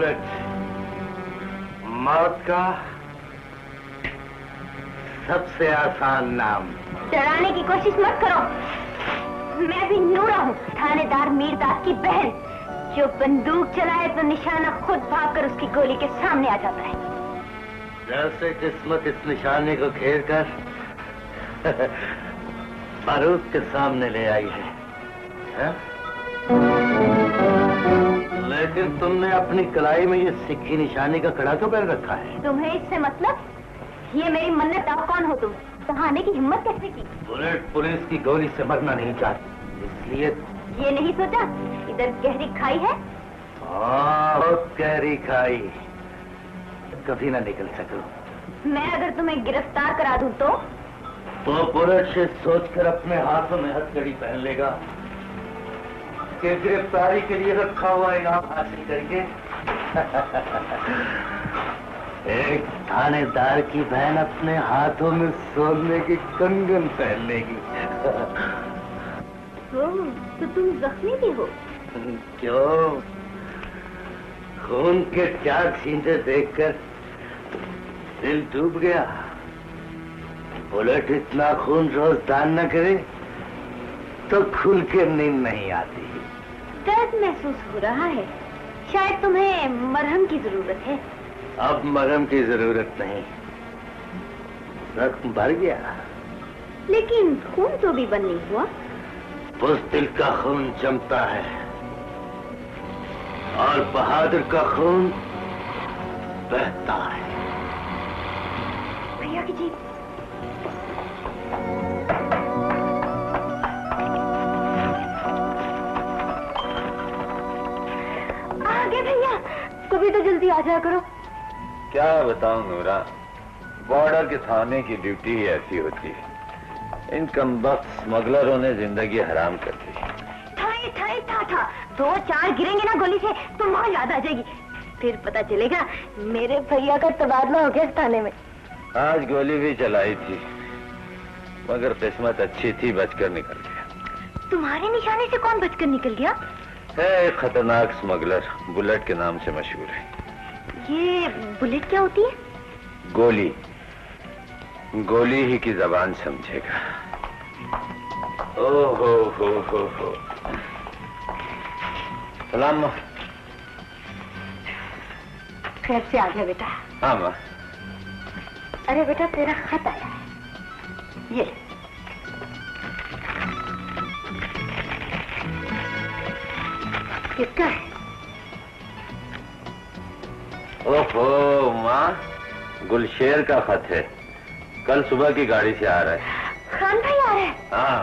Bullet, मौत का सबसे आसान नाम। डराने की कोशिश मत करो। मैं भी नूरा हूँ, थानेदार मीरदास की बहन। जो बंदूक चलाए तो निशाना खुद भागकर उसकी गोली के सामने आ जाता है। जैसे किस्मत इस निशाने को घेर कर बारूद के सामने ले आई है? लेकिन तुमने अपनी कलाई में ये सिक्की निशाने का कड़ा क्यों पहन रखा है? तुम्हें इससे मतलब? ये मेरी मन्नत। आप कौन हो तुम? कहाँ आने की हिम्मत कैसे की? बुलेट पुलिस की गोली से मरना नहीं चाहती, इसलिए। ये नहीं सोचा इधर गहरी खाई है? बहुत गहरी खाई, कभी ना निकल सकूं। मैं अगर तुम्हें गिरफ्तार करा दूं तो बुलेट से सोचकर अपने हाथों में हथकड़ी पहन लेगा कि गिरफ्तारी के लिए रखा हुआ इनाम हासिल करके एक थानेदार की बहन अपने हाथों में सोने की कंगन पहन लेगी। तो तुम जख्मी भी हो? क्यों? खून के 4 छींटे देखकर दिल डूब गया। बुलेट इतना खून रोज दान न करे तो खुल के नींद नहीं आती। दर्द महसूस हो रहा है, शायद तुम्हें मरहम की जरूरत है। अब मरहम की जरूरत नहीं, जख्म भर गया। लेकिन खून तो भी बंद नहीं हुआ। बुज़दिल का खून जमता है और बहादुर का खून बहता है। भैया की जीप। आगे भैया, कभी तो जल्दी आ जाया करो। क्या बताऊं नूरा, बॉर्डर के थाने की ड्यूटी ही ऐसी होती है। इन कमबख्त स्मगलरों ने जिंदगी हराम कर दी। था 2-4 गिरेंगे ना गोली से तो माँ याद आ जाएगी। फिर पता चलेगा मेरे भैया का तबादला हो गया इस थाने में। आज गोली भी चलाई थी, मगर किस्मत अच्छी थी, बचकर निकल गया। तुम्हारे निशाने से कौन बचकर निकल गया? है एक खतरनाक स्मगलर, बुलेट के नाम से मशहूर है। ये बुलेट क्या होती है? गोली, गोली ही की जबान समझेगा। ओहो हो। सलाम। खैर से आ गया बेटा? हाँ माँ। अरे बेटा तेरा खत आया है, ये किसका है? ओहो माँ, गुलशेर का खत है। कल सुबह की गाड़ी से आ रहा है। खान भाई आ रहे हैं? हाँ,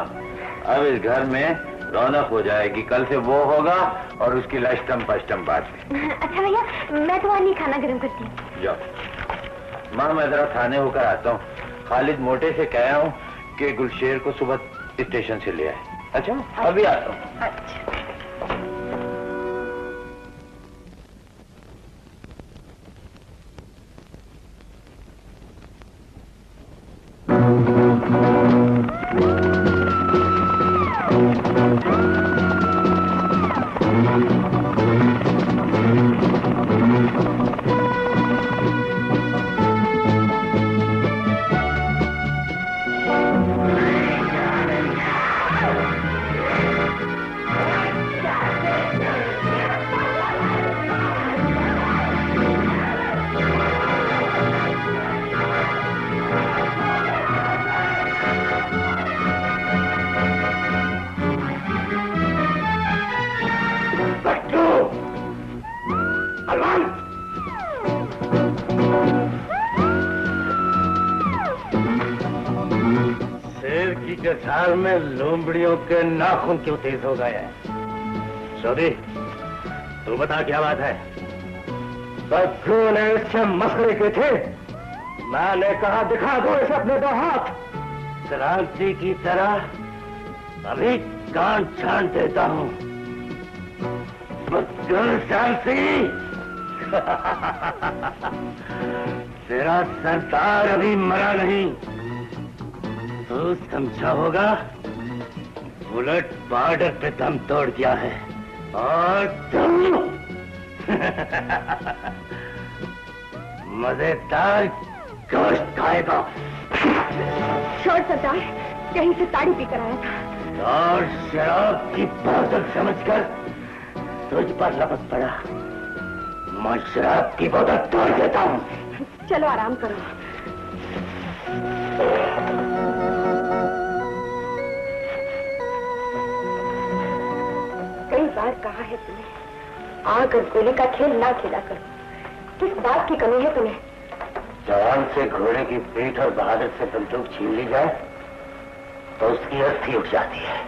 अब इस घर में रौनक हो जाएगी। कल से वो होगा और उसकी लश्टम पश्टम बात। अच्छा भैया, मैं तुम्हारे लिए खाना गर्म करती हूँ। जाओ। माँ मैं जरा थाने होकर आता हूँ। खालिद मोटे से कहा हूँ कि गुलशेर को सुबह स्टेशन से ले आए। अच्छा, अभी आता हूँ। अच्छा। झाल में लोमड़ियों के नाखून क्यों तेज हो गए हैं? सौदी, तू बता क्या बात है? बच्चों ने इससे मसले के थे। मैंने कहा दिखा दो इसे अपने 2 हाथ। क्रांति की तरह अभी कान छान देता हूँ। तेरा सरदार अभी मरा नहीं, तो समझा होगा। बुलेट बॉर्डर पे दम तोड़ दिया है और तुम मजेदार गोश्त खाएगा। शॉर्ट सरदार कहीं से ताड़ी पीकर आया था और शराब की बोतल समझकर तुझ पर लपक पड़ा। मैं शराब की बोतल तोड़ देता हूँ। चलो आराम करो। कई बार कहा है तुम्हें आग और गोली का खेल ना खेला करो। किस बात की कमी है तुम्हें? जवान से घोड़े की पीठ और बहादुर से बंदूक छीन ली जाए तो उसकी अर्थी उठ जाती है।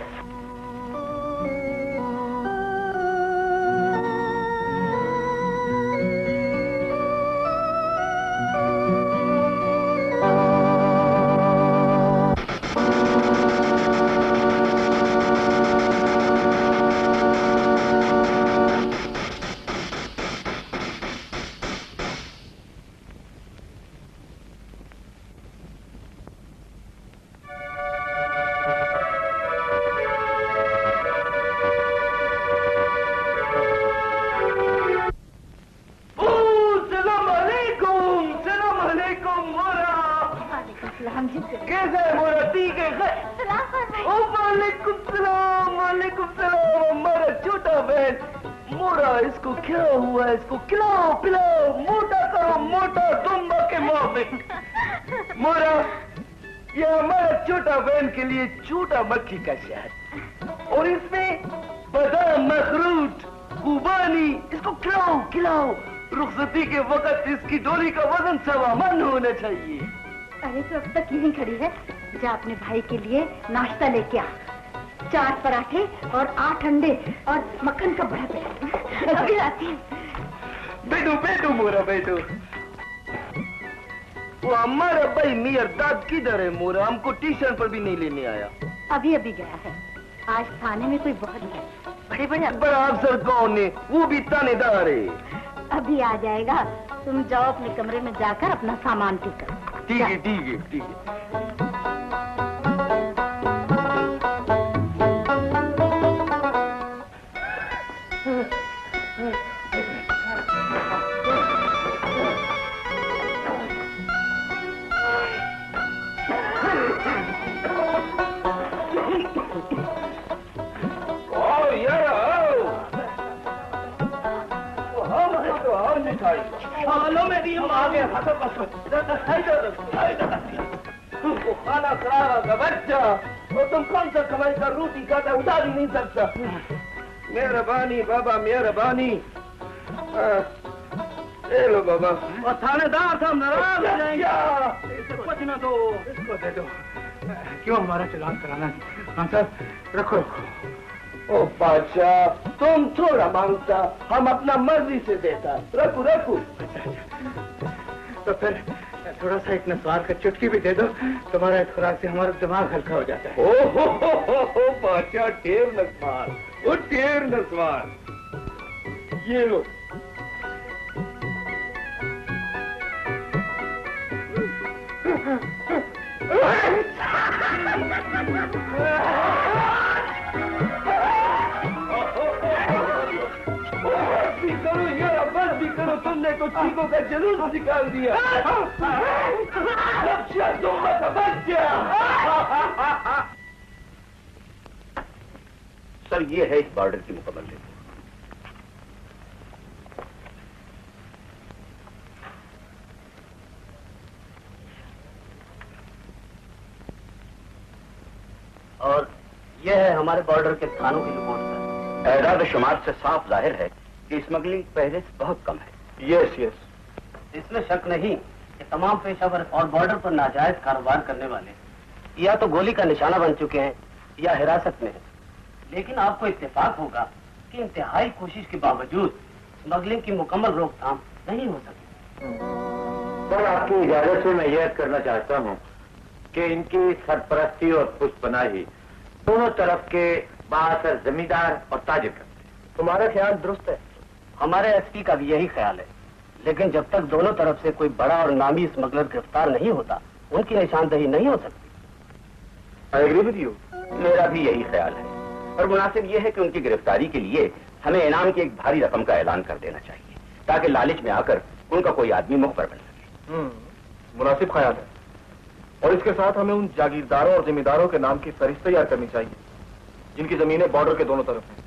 कैसे मोरती कैसे? वालेकुम सलाम हमारा छोटा बहन मोरा। इसको क्या हुआ? इसको खिलाओ पिलाओ, मोटा करो, मोटा दुम्बा के मोहब्बत। मोरा ये हमारा छोटा बहन के लिए छोटा मक्खी का शहद और इसमें बादाम मखरूट खुबानी। इसको खिलाओ खिलाओ। रुखसती के वक्त इसकी डोली का वजन 1.25 मन होना चाहिए। अरे तो अब तक यहीं खड़ी है। जा अपने भाई के लिए नाश्ता लेके आ। 4 पराठे और 8 अंडे और मक्खन का बड़ा पेड़ा। अभी आती हूँ। बैठो बैठो मोरा बैठो। वो हमारा भाई मियां दाद किधर है मोरा? हमको ट्यूशन पर भी नहीं लेने आया। अभी अभी गया है। आज थाने में कोई बहुत बड़े बड़े बड़ा अफसर कौन है? वो भी थानेदार है। अभी आ जाएगा। तुम जाओ अपने कमरे में जाकर अपना सामान ठीक करो। ठीक है ठीक है ठीक है। खानों में भी हम आ गए। खाना खराब का बच्चा और तुम कौन सा कमाई का रोटी खाता उठा भी नहीं सकता। मेहरबानी बाबा मेहरबानी। ले लो बाबा। और थानेदार साहब नाराज हो जाएंगे। इसे कुछ ना दो, इसको दे दो। क्यों हमारा चलान कराना? हाँ सर रखो रखो। ओ बादशाह तुम थोड़ा मांगता, हम अपना मर्जी से देता। रखो रखो। तो फिर थोड़ा सा एक नस्वार का चुटकी भी दे दो। तुम्हारा इस खुराक से हमारा दिमाग हल्का हो जाता है। ओ हो बादशाह ढेर नस्वार। ओ ढेर नस्वार। ये लो। करो तुमने तो चीखों का जुलूस निकाल दिया। सर ये है इस बॉर्डर की मुकम्मल रिपोर्ट। और यह है हमारे बॉर्डर के थानों की रिपोर्ट सर। एदाद शुमार से साफ जाहिर है कि स्मगलिंग पहले से बहुत कम है। Yes yes. इसमें शक नहीं कि तमाम पेशावर और बॉर्डर पर नाजायज कारोबार करने वाले या तो गोली का निशाना बन चुके हैं या हिरासत में हैं। लेकिन आपको इत्तेफाक होगा कि इंतहाई कोशिश के बावजूद स्मगलिंग की मुकम्मल रोकथाम नहीं हो सकी। सर आपकी इजाजत से मैं यह करना चाहता हूँ कि इनकी सरपरस्ती और पुष्पनाही दोनों तरफ के बाअसर जमींदार और ताजिर करते हैं। तुम्हारा ख्याल दुरुस्त है। हमारे एसपी का भी यही ख्याल है। लेकिन जब तक दोनों तरफ से कोई बड़ा और नामी स्मगलर गिरफ्तार नहीं होता उनकी निशानदही नहीं हो सकती। I agree with you. मेरा भी यही ख्याल है और मुनासिब यह है कि उनकी गिरफ्तारी के लिए हमें इनाम की एक भारी रकम का ऐलान कर देना चाहिए। ताकि लालच में आकर उनका कोई आदमी मुखबर बन सके। मुनासिब ख्याल है। और इसके साथ हमें उन जागीरदारों और जिम्मेदारों के नाम की फहरिस्त तैयार करनी चाहिए जिनकी जमीनें बॉर्डर के दोनों तरफ हैं,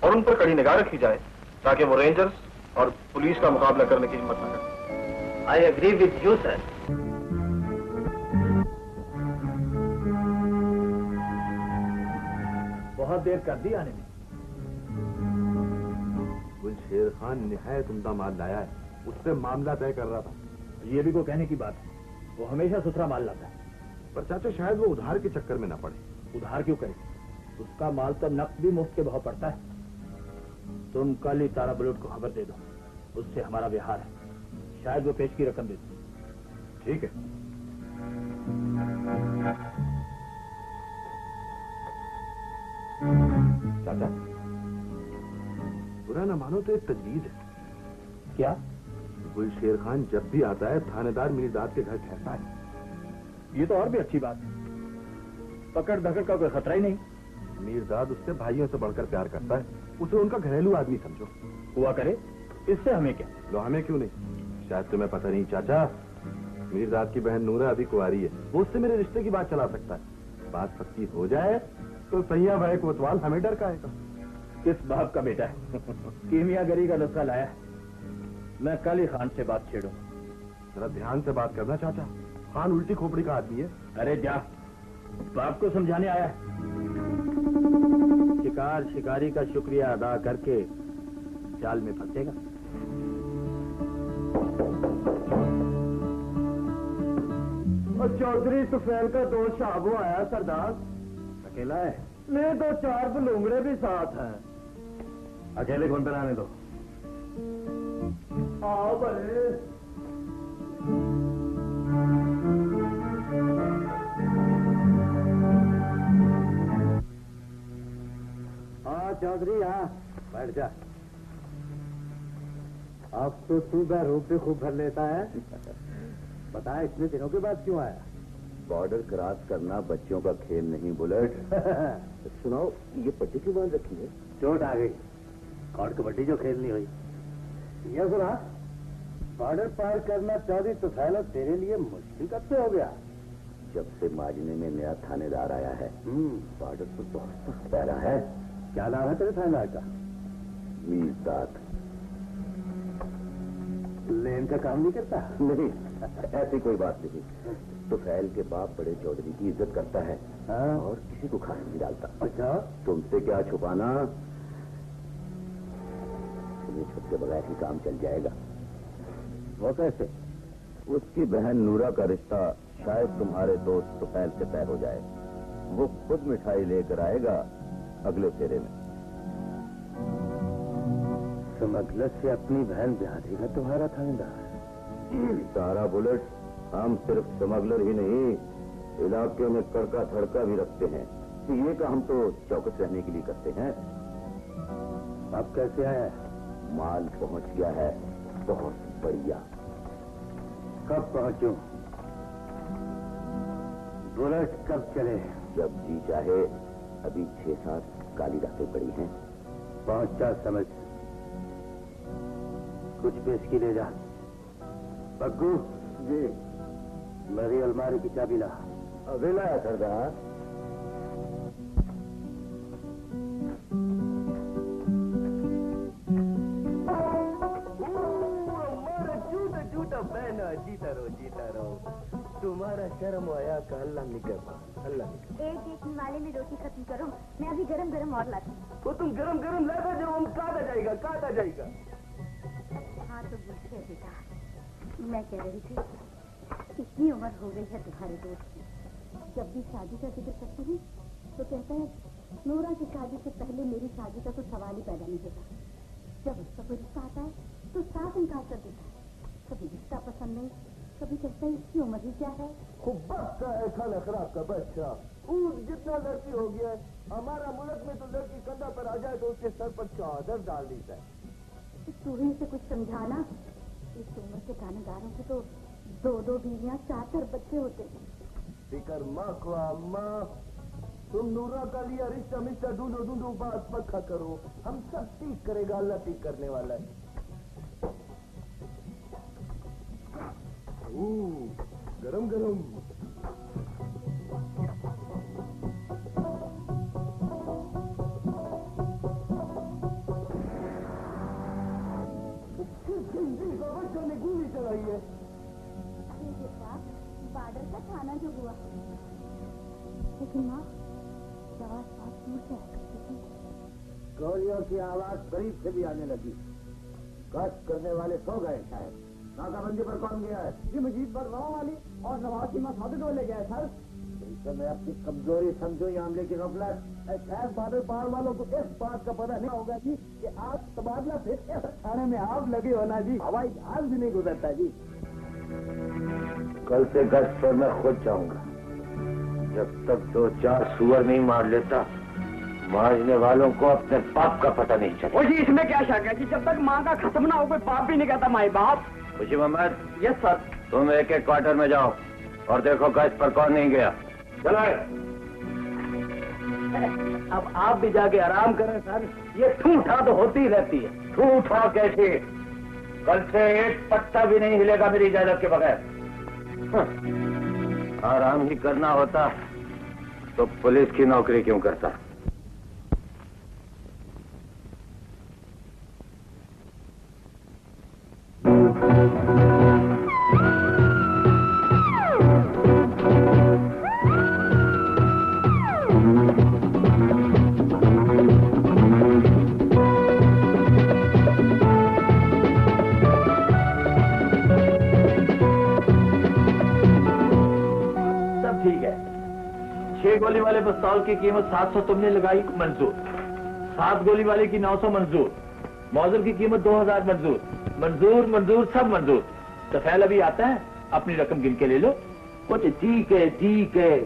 और उन पर कड़ी निगाह रखी जाए ताकि वो रेंजर्स और पुलिस का मुकाबला करने की हिम्मत न करें। I agree with you sir. बहुत देर कर दी आने में। गुलशेर खान निहायत उम्दा माल लाया है, उससे मामला तय कर रहा था। ये भी कोई कहने की बात है, वो हमेशा सुथरा माल लाता है। पर चाचा शायद वो उधार के चक्कर में ना पड़े। उधार क्यों करे, उसका माल तो नकद भी मुफ्त के भाव पड़ता है। तुम कल ही तारा बुलेट को खबर दे दो, उससे हमारा व्यवहार है, शायद वो पेश की रकम दे दो। ठीक है। चाचा बुरा ना मानो तो एक तजवीज है। क्या? गुलशेर खान जब भी आता है थानेदार मीरजाद के घर ठहरता है। ये तो और भी अच्छी बात है, पकड़ धकड़ का कोई खतरा ही नहीं। मीरजाद उससे भाइयों से बढ़कर प्यार करता है, उसे उनका घरेलू आदमी समझो। हुआ करे, इससे हमें क्या? लो हमें क्यों नहीं, शायद तुम्हें पता नहीं चाचा, मीरजाद की बहन नूरा अभी कुंवारी है, वो उससे मेरे रिश्ते की बात चला सकता है। बात पक्की हो जाए तो सैया भाई कोतवाल हमें डर काएगा। किस बाप का बेटा है कीमियागरी का नुस्खा लाया है। मैं कल ही खान से बात छेड़ूं। जरा ध्यान से बात करना चाचा, खान उल्टी खोपड़ी का आदमी है। अरे जा, बाप को समझाने आया है। शिकार शिकारी का शुक्रिया अदा करके जाल में फंसेगा। और चौधरी तुफैल का दोस्त शाबू आया सरदार। अकेला है? ले 2-4 बलूंगड़े भी साथ हैं। अकेले कौन पर आने दो। आओ बड़े। हाँ चौधरी, हाँ बैठ जा। अब तो तू बहरूप भी खूब भर लेता है। बता, इतने दिनों के बाद क्यों आया? बॉर्डर क्रॉस करना बच्चों का खेल नहीं बुलेट। सुनाओ, ये पट्टी क्यों बांध रखी है? चोट आ गई, कौड़ कबड्डी जो खेलनी हुई। ये सुना, बॉर्डर पार करना चौधरी तुफैल तेरे लिए मुश्किल कब से हो गया? जब से माजने में नया थानेदार आया है। बॉर्डर तो बहुत सख्त पैरा है। क्या नाम है तेरे थानेदार का? मीरजाद। लेन का काम नहीं करता? नहीं, ऐसी कोई बात नहीं। तुफैल के बाप बड़े चौधरी की इज्जत करता है। हाँ? और किसी को खास नहीं डालता। अच्छा, तुमसे क्या छुपाना, तुम्हें छुप के बगैर ही काम चल जाएगा। वो कैसे? उसकी बहन नूरा का रिश्ता शायद तुम्हारे दोस्त तुफैल से तय हो जाए। वो खुद मिठाई लेकर आएगा अगले फेरे में। स्मगलर से अपनी बहन ब्याह देगा तुम्हारा थानेदार? तारा बुलेट, हम सिर्फ स्मगलर ही नहीं, इलाके में कड़का धड़का भी रखते हैं। ये काम तो चौकस रहने के लिए करते हैं। अब कैसे आया? माल पहुंच गया है, बहुत बढ़िया। कब पहुंचूं? बुलेट कब चले? जब जी चाहे। अभी 6-7 काली रातें पड़ी हैं। पहुंचा समझ। कुछ पेश की ले जा। बग्गू जी, मेरी अलमारी की चाबी ला। अभी लाया सरदार। झूठा बहना, जीता रहो। तुम्हारा शर्म आया का अल्लाह निकल, अल्लाह निकल। एक वाले में रोटी खत्म करो, मैं अभी गरम गरम और लाती हूँ। वो तुम गरम गरम लाता जाओ, हम काटा जाएगा। हाँ तो बुझे बेटा, मैं कह रही थी, इतनी उम्र हो गई है तुम्हारे दोस्त की, जब भी शादी का जिक्र करते हैं तो कहता है नूरा की शादी से पहले मेरी शादी का कोई सवाल ही पैदा नहीं होता। जब उसका कोई रिश्ता आता है तो साफ इनकार कर देता है। कभी रिश्ता पसंद नहीं, कभी कहता है इसकी उम्र ही क्या है। खूब बच्चा है, खाना खराब का बच्चा। ऊँट जितना लड़की हो गया है। हमारा मुल्क में तो लड़की कंधा पर आ जाए तो उसके सर पर चादर डाल देता है। तू ही से कुछ समझाना। इस उम्र के थानेदारों के तो 2-2 बीवियां, 4-4 बच्चे होते हैं। फिकर माँ को अम्मा, तुम नूरा का लिया रिश्ता मिश्ता ढूंढो, बात पक्का करो। हम सब ठीक करेगा, अल्लाह ठीक करने वाला है। गरम गरम। गोली चलाई है बॉर्डर का थाना जो हुआ, लेकिन माँ आवाज बहुत दूर से आ करती थी। गोलियों की आवाज करीब से भी आने लगी। गश्त करने वाले सो गए शायद। नाकाबंदी पर कौन गया है? जी मजीद पर गाँव वाली और नवाज की मसादिद वाले गए सर। मैं अपनी कमजोरी समझू या हमले की गफलत। शायद बादल पार वालों को इस बात का पता नहीं होगा जी कि आज तबादला फिर इस थाने में आप लगे हो ना जी। हवाई जहाज भी नहीं गुजरता जी। कल से गश्त पर मैं खुद जाऊंगा। जब तक 2-4 सुअर नहीं मार लेता, मारने वालों को अपने बाप का पता नहीं चला। जी इसमें क्या शक है कि जब तक माँ का खत्म ना हो कोई बाप भी नहीं कहता माई बाप। खुशी मोहम्मद, यस सर। तुम एक एक क्वार्टर में जाओ और देखो गश्त पर कौन नहीं गया। चलो। अब आप भी जाके आराम करें सर। ये ठूठा तो होती ही रहती है। ठूठा कैसे? कल से एक पत्ता भी नहीं हिलेगा मेरी इजाजत के बगैर। आराम ही करना होता तो पुलिस की नौकरी क्यों करता? गोली वाले पिस्तौल की कीमत 700 तुमने लगाई, मंजूर। 7 गोली वाले की 900 मंजूर। मौजूद की कीमत 2000 मंजूर। मंजूर मंजूर सब मंजूर। तफैल अभी आता है, अपनी रकम गिन के ले लो। कुछ ठीक है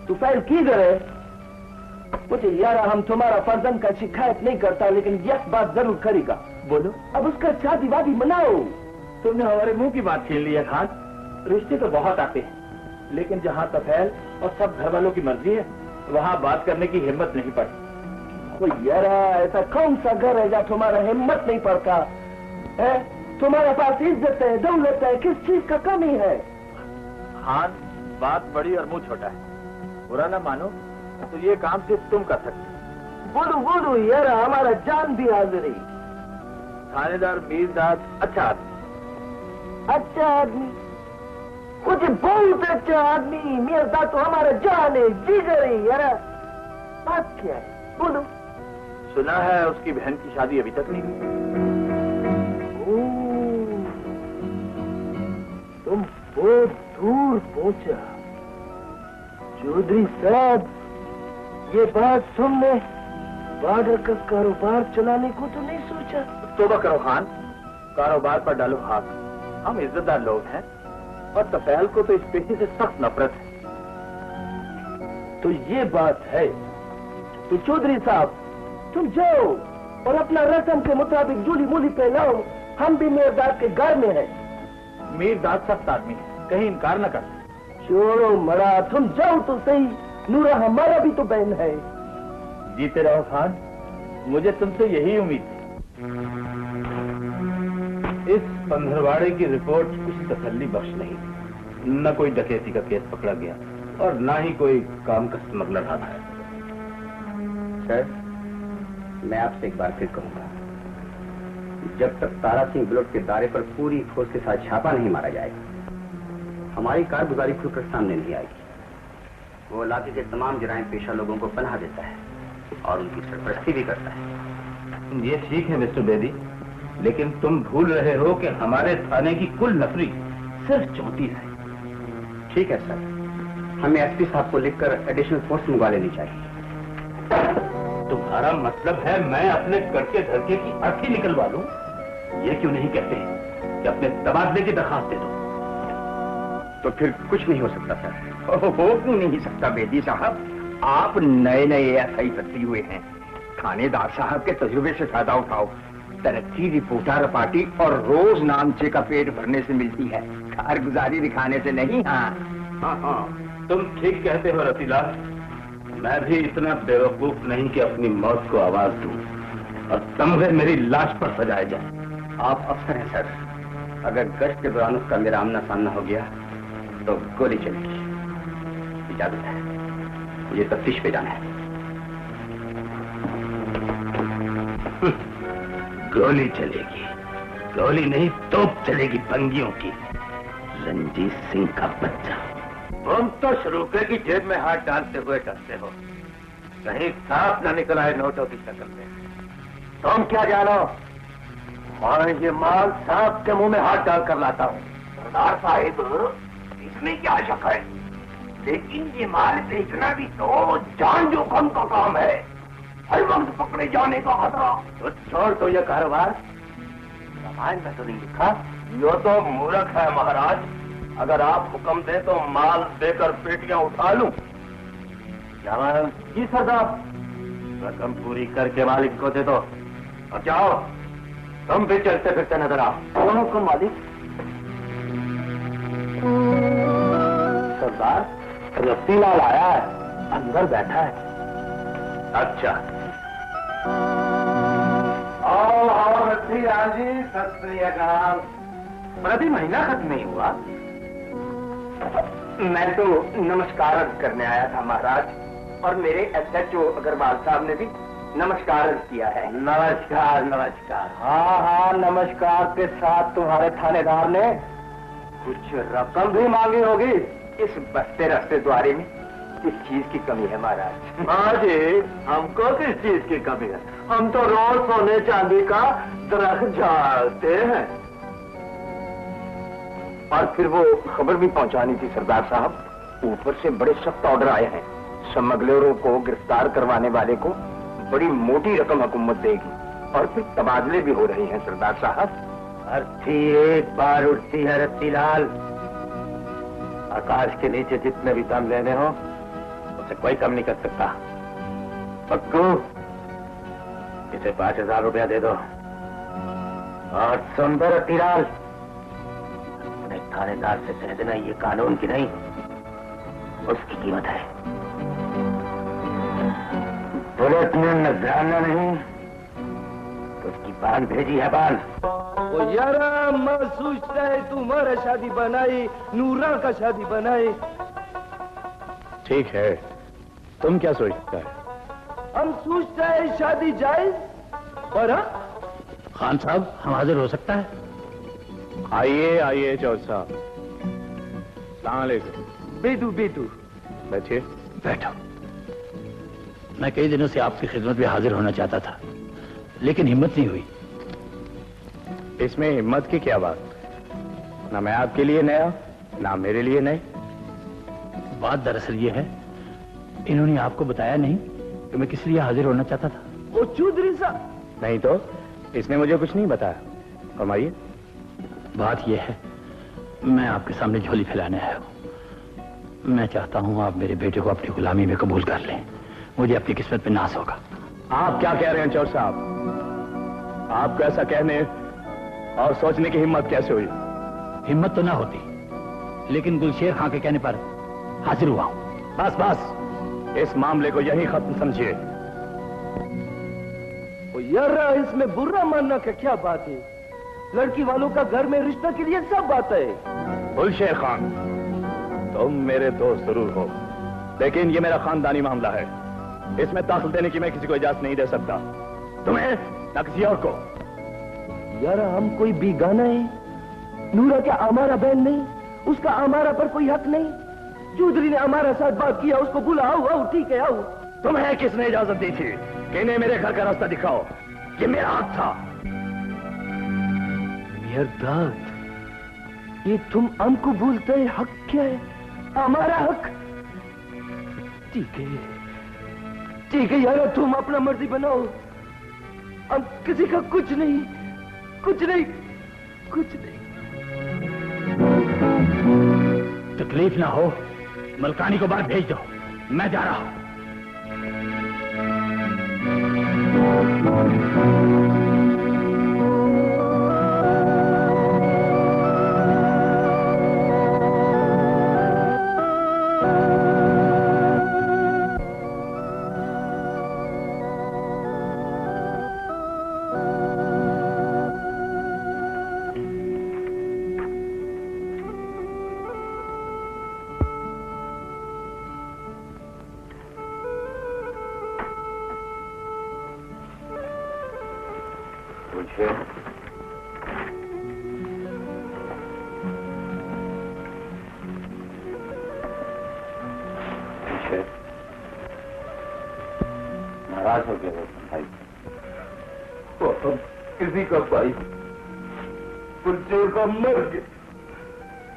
तुफैल की करे। कुछ यार हम तुम्हारा फर्जन का शिकायत नहीं करता, लेकिन एक बात जरूर करेगा। बोलो। अब उसका शादी वादी मनाओ। तुमने हमारे मुंह की बात छीन ली है खान। रिश्ते तो बहुत आते हैं, लेकिन जहाँ तफैल और सब घर वालों की मर्जी है, वहाँ बात करने की हिम्मत नहीं पड़ती। यार ऐसा कौन सा घर है जहाँ तुम्हारा हिम्मत नहीं पड़ता है? तुम्हारे पास इज्जत है, दौलत है, किस चीज का कमी है? खान, बात बड़ी और मुंह छोटा है। बुरा ना मानो तो ये काम सिर्फ तुम कर सकते। बोलो यार, हमारा जान भी हाजिर है। थानेदार मीरदाद अच्छा आदमी। अच्छा आदमी? कुछ बहुत अच्छा आदमी। मीरदाद तो हमारा जान है, जिगर है यार। बात क्या है, बोलो। सुना है उसकी बहन की शादी अभी तक नहीं हुई। तुम बहुत दूर पहुंचा चौधरी साहब। ये बात तुमने बॉर्डर का कारोबार चलाने को तो नहीं सोचा? तौबा करो खान, कारोबार पर डालो हाथ। हम इज्जतदार लोग हैं और तफैल को तो इस पेशे से सख्त नफरत है। तो ये बात है। तो चौधरी साहब तुम जाओ और अपना रस्म के मुताबिक जूली मूली पे लाओ। हम भी मीरदाद के घर में हैं। मीरदाद सख्त आदमी है, कहीं इनकार न कर। छोड़ो मरा, तुम जाओ तो सही। नूरा हमारा भी तो बहन है। जीते रहो खान, मुझे तुमसे यही उम्मीद थी। इस पंधरवाड़े की रिपोर्ट कुछ तसल्ली बख्श नहीं। न कोई डकैती का केस पकड़ा गया और न ही कोई काम का स्मगलर हाथ आया। सर, मैं आपसे एक बार फिर कहूंगा, जब तक तारा सिंह बुलेट के दायरे पर पूरी फोर्स के साथ छापा नहीं मारा जाएगा, हमारी कारगुजारी खुलकर सामने नहीं आएगी। वो इलाके के तमाम जराइम पेशा लोगों को पनाह देता है और उनकी सरपरस्ती भी करता है। ये ठीक है मिस्टर बेदी, लेकिन तुम भूल रहे हो कि हमारे थाने की कुल नफरी सिर्फ 34 है। ठीक है सर, हमें एसपी साहब को लिखकर एडिशनल फोर्स मंगवा लेनी चाहिए। तुम्हारा मतलब है मैं अपने करके धरके की अर्थी निकलवा लूं? ये क्यों नहीं कहते हैं कि अपने तबादले की दरखास्त दे दो? तो फिर कुछ नहीं हो सकता सर। हो क्यों नहीं सकता बेदी साहब? आप नए एएसआई भर्ती हुए हैं। थानेदार साहब के तजुर्बे से फायदा उठाओ। तरक्की रिपोर्टर पार्टी और रोज नामचे का पेट भरने से मिलती है, कारगुजारी दिखाने से नहीं। हाँ, तुम ठीक कहते हो रतीलाल। मैं भी इतना बेवकूफ नहीं कि अपनी मौत को आवाज दूं और तमगे मेरी लाश पर सजाए जाए। आप अफसर हैं सर, अगर गश्त के दौरान उसका मेरा आमना सामना हो गया तो गोली चलेगी। इजाजत है, मुझे तफ्तीश पे जाना है। गोली चलेगी, गोली नहीं तोप चलेगी बंगियों की। रंजीत सिंह का बच्चा, तुम तो शरूके की जेब में हाथ डालते हुए डरते हो, कहीं सांप न निकल आए नोटों की शक्ल में। तुम क्या जानो, मैं ये माल सांप के मुंह में हाथ डालकर लाता हूँ। सरदार साहिब, इसमें क्या शक है, लेकिन ये माल बेचना भी तो जान जोखिम का काम है, हर वक्त पकड़े जाने का खतरा। तो छोड़ तो ये कारोबार, सामान में तो नहीं लिखा। यो तो मूर्ख है महाराज, अगर आप हुक्म दे तो माल देकर पेटियां उठा लूं। जवान जी सरदार, रकम पूरी करके मालिक को दे दो और जाओ, तुम भी चलते फिरते नजर आओ। कौन हुक्म मालिक? सरदार, रत्तीलाल आया है, अंदर बैठा है। अच्छा, आओ रत्तीलाल जी, सत श्री अकाल। अभी महीना खत्म नहीं हुआ। मैं तो नमस्कार करने आया था महाराज, और मेरे SHO अग्रवाल साहब ने भी नमस्कार किया है। नमस्कार नमस्कार। हाँ हाँ, नमस्कार के साथ तुम्हारे थानेदार ने कुछ रकम भी मांगी होगी। इस बस्ते रस्ते द्वारे में किस चीज की कमी है महाराज? हाँ जी, हमको किस चीज की कमी है, हम तो रोज सोने चांदी का दरख्त झाड़ते हैं। और फिर वो खबर भी पहुंचानी थी सरदार साहब, ऊपर से बड़े सख्त ऑर्डर आए हैं, स्मगलरों को गिरफ्तार करवाने वाले को बड़ी मोटी रकम हुकूमत देगी, और फिर तबादले भी हो रहे हैं सरदार साहब। अर्थी एक बार उठती है रत्तीलाल, आकाश के नीचे जितने भी दम लेने हो उसे कोई कम नहीं कर सकता। पक्कू, इसे 5000 रुपया दे दो। और सुन दो रत्तीलाल, अपने थानेदार से कह देना ये कानून की नहीं, उसकी कीमत है। बुलेट ने नजराना नहीं तो उसकी बान भेजी है, बान। ओ यारा, मैं सोचता है तुम्हारा शादी बनाई, नूरा का शादी बनाई। ठीक है, तुम क्या सोचता है? हम सोचता है शादी जायज, पर खान साहब, हम हाजिर हो सकता है? आइए आइए चौधरी साहब, सलाम अलैकुम। बेदू बेदू, बैठिए। बैठो। मैं कई दिनों से आपकी खिदमत में हाजिर होना चाहता था, लेकिन हिम्मत नहीं हुई। इसमें हिम्मत की क्या बात, ना मैं आपके लिए नया, ना मेरे लिए नए। बात दरअसल ये है, इन्होंने आपको बताया नहीं कि मैं किस लिए हाजिर होना चाहता था। ओ चौधरी साहब। नहीं तो इसने मुझे कुछ नहीं बताया, फरमाइए। बात यह है, मैं आपके सामने झोली फैलाने आया हूँ। मैं चाहता हूँ आप मेरे बेटे को अपनी गुलामी में कबूल कर लें, मुझे अपनी किस्मत पे नाज होगा। आप क्या कह रहे हैं चौधरी साहब? आपको ऐसा कहने और सोचने की हिम्मत कैसे हुई? हिम्मत तो ना होती, लेकिन गुलशेर खां के कहने पर हाजिर हुआ हूँ। बस बस, इस मामले को यही खत्म समझिए। ओ यारा, इसमें बुरा मानना का क्या बात है? लड़की वालों का घर में रिश्ता के लिए सब बात है। गुलशेर खान, तुम मेरे दोस्त जरूर हो, लेकिन ये मेरा खानदानी मामला है, इसमें दाखिल देने की मैं किसी को इजाजत नहीं दे सकता, तुम्हें न किसी और को। यारा, हम कोई बीगाना है? नूरा क्या हमारा बहन नहीं? उसका हमारा पर कोई हक नहीं? चौधरी ने हमारा साथ बात किया, उसको बुलाओ। आओ, ठीक है, आओ। तुम्हें किसने इजाजत दी थी कि इन्हें मेरे घर का रास्ता दिखाओ? ये मेरा हक था। मिर्दाद, ये तुम हमको बोलते हैं हक क्या है? हमारा हक? ठीक है, ठीक है यार, तुम अपना मर्जी बनाओ, हम किसी का कुछ नहीं, कुछ नहीं, कुछ नहीं। तकलीफ ना हो, मलकानी को बाहर भेज दो, मैं जा रहा हूं। हो गया भाई? तो हम किसी का भाई कुलचेर का मर गया,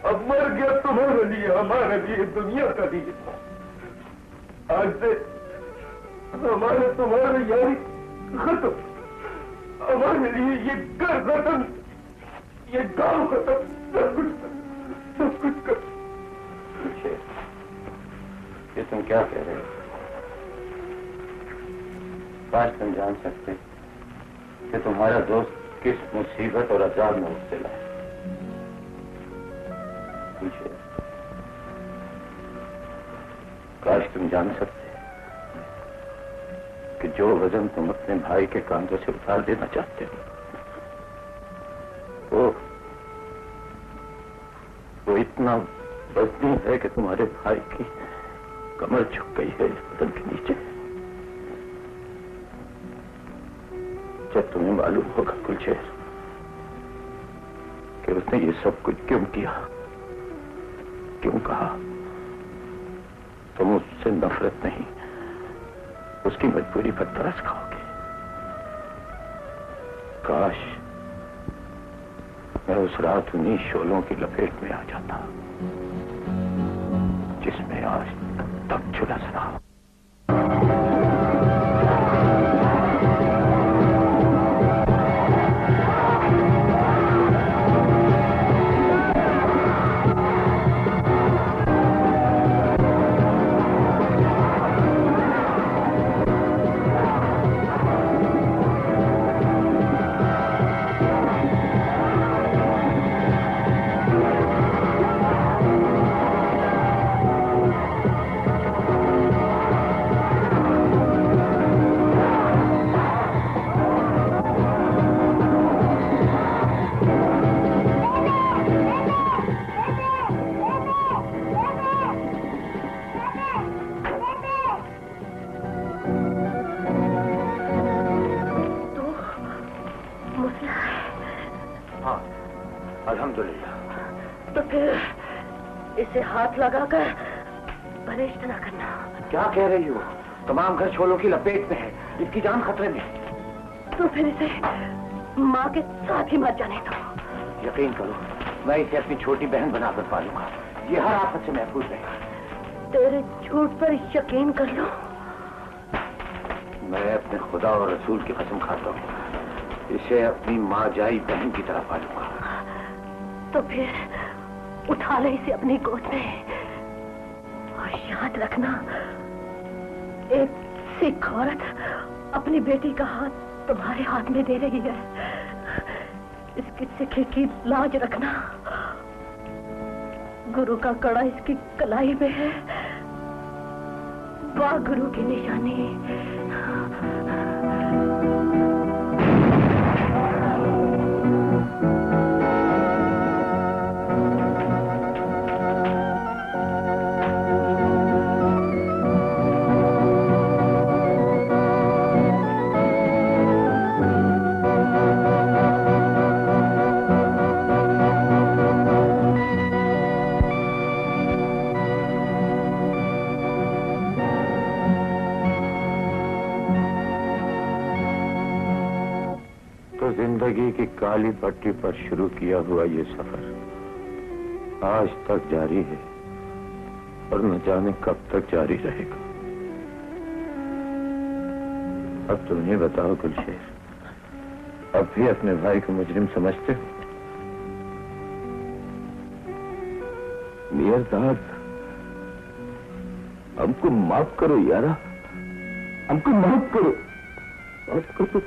अब मर गया तुम्हारे लिए, हमारे लिए, दुनिया का लिए। आज से हमारे तुम्हारे यारी खत्म, हमारे लिए ये घर खत्म, ये गांव खत्म, सब कुछ कर। ये तुम क्या कह रहे हो? काश तुम जान सकते कि तुम्हारा दोस्त किस मुसीबत और अजाब में मुब्तला है। पूछे, काश तुम जान सकते कि जो वजन तुम अपने भाई के कांधों से उतार देना चाहते हो वो इतना वजनी है कि तुम्हारे भाई की कमर झुक गई है इस वजन के नीचे। जब तुम्हें मालूम होगा कुलचेर कि उसने ये सब कुछ क्यों किया, क्यों कहा, तुम उससे नफरत नहीं, उसकी मजबूरी पर तरस खाओगे। काश मैं उस रात उन्हीं शोलों की लपेट में आ जाता जिसमें आज तक झुलस रहा। हाथ लगाकर परहेज न करना। क्या कह रही हो? तमाम घर छोलों की लपेट में है, इसकी जान खतरे में। तो फिर इसे माँ के साथ ही मर जाने दो। यकीन करो, मैं इसे अपनी छोटी बहन बनाकर पालूंगा, ये हर आफत से महफूज रहेगा। तेरे झूठ पर यकीन कर लो। मैं अपने खुदा और रसूल की कसम खाता हूँ, इसे अपनी माँ जाई बहन की तरह पालूंगा। तो फिर उठा ले इसे अपनी गोद में और याद रखना, एक सिख औरत अपनी बेटी का हाथ तुम्हारे हाथ में दे रही है। इसकी सिखी की लाज रखना। गुरु का कड़ा इसकी कलाई में है, वाह गुरु की निशानी। जिंदगी की काली पट्टी पर शुरू किया हुआ ये सफर आज तक जारी है और न जाने कब तक जारी रहेगा। अब तुम ये बताओ गुलशेर, अब भी अपने भाई को मुजरिम समझते हो? मियारदाद, हमको माफ करो यारा, हमको माफ करो, माफ करो।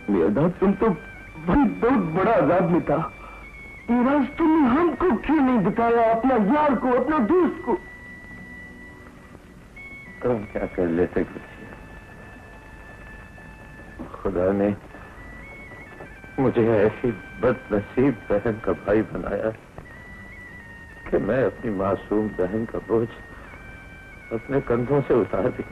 मियारदाद, तुम तो भाई बहुत बड़ा आजाद में था, आज तुमने हमको क्यों नहीं बताया, अपना यार को, अपना दोस्त को? तुम क्या कर लेते गुलशेर? खुदा ने मुझे ऐसी बदनसीब बहन का भाई बनाया कि मैं अपनी मासूम बहन का बोझ अपने कंधों से उतार दी।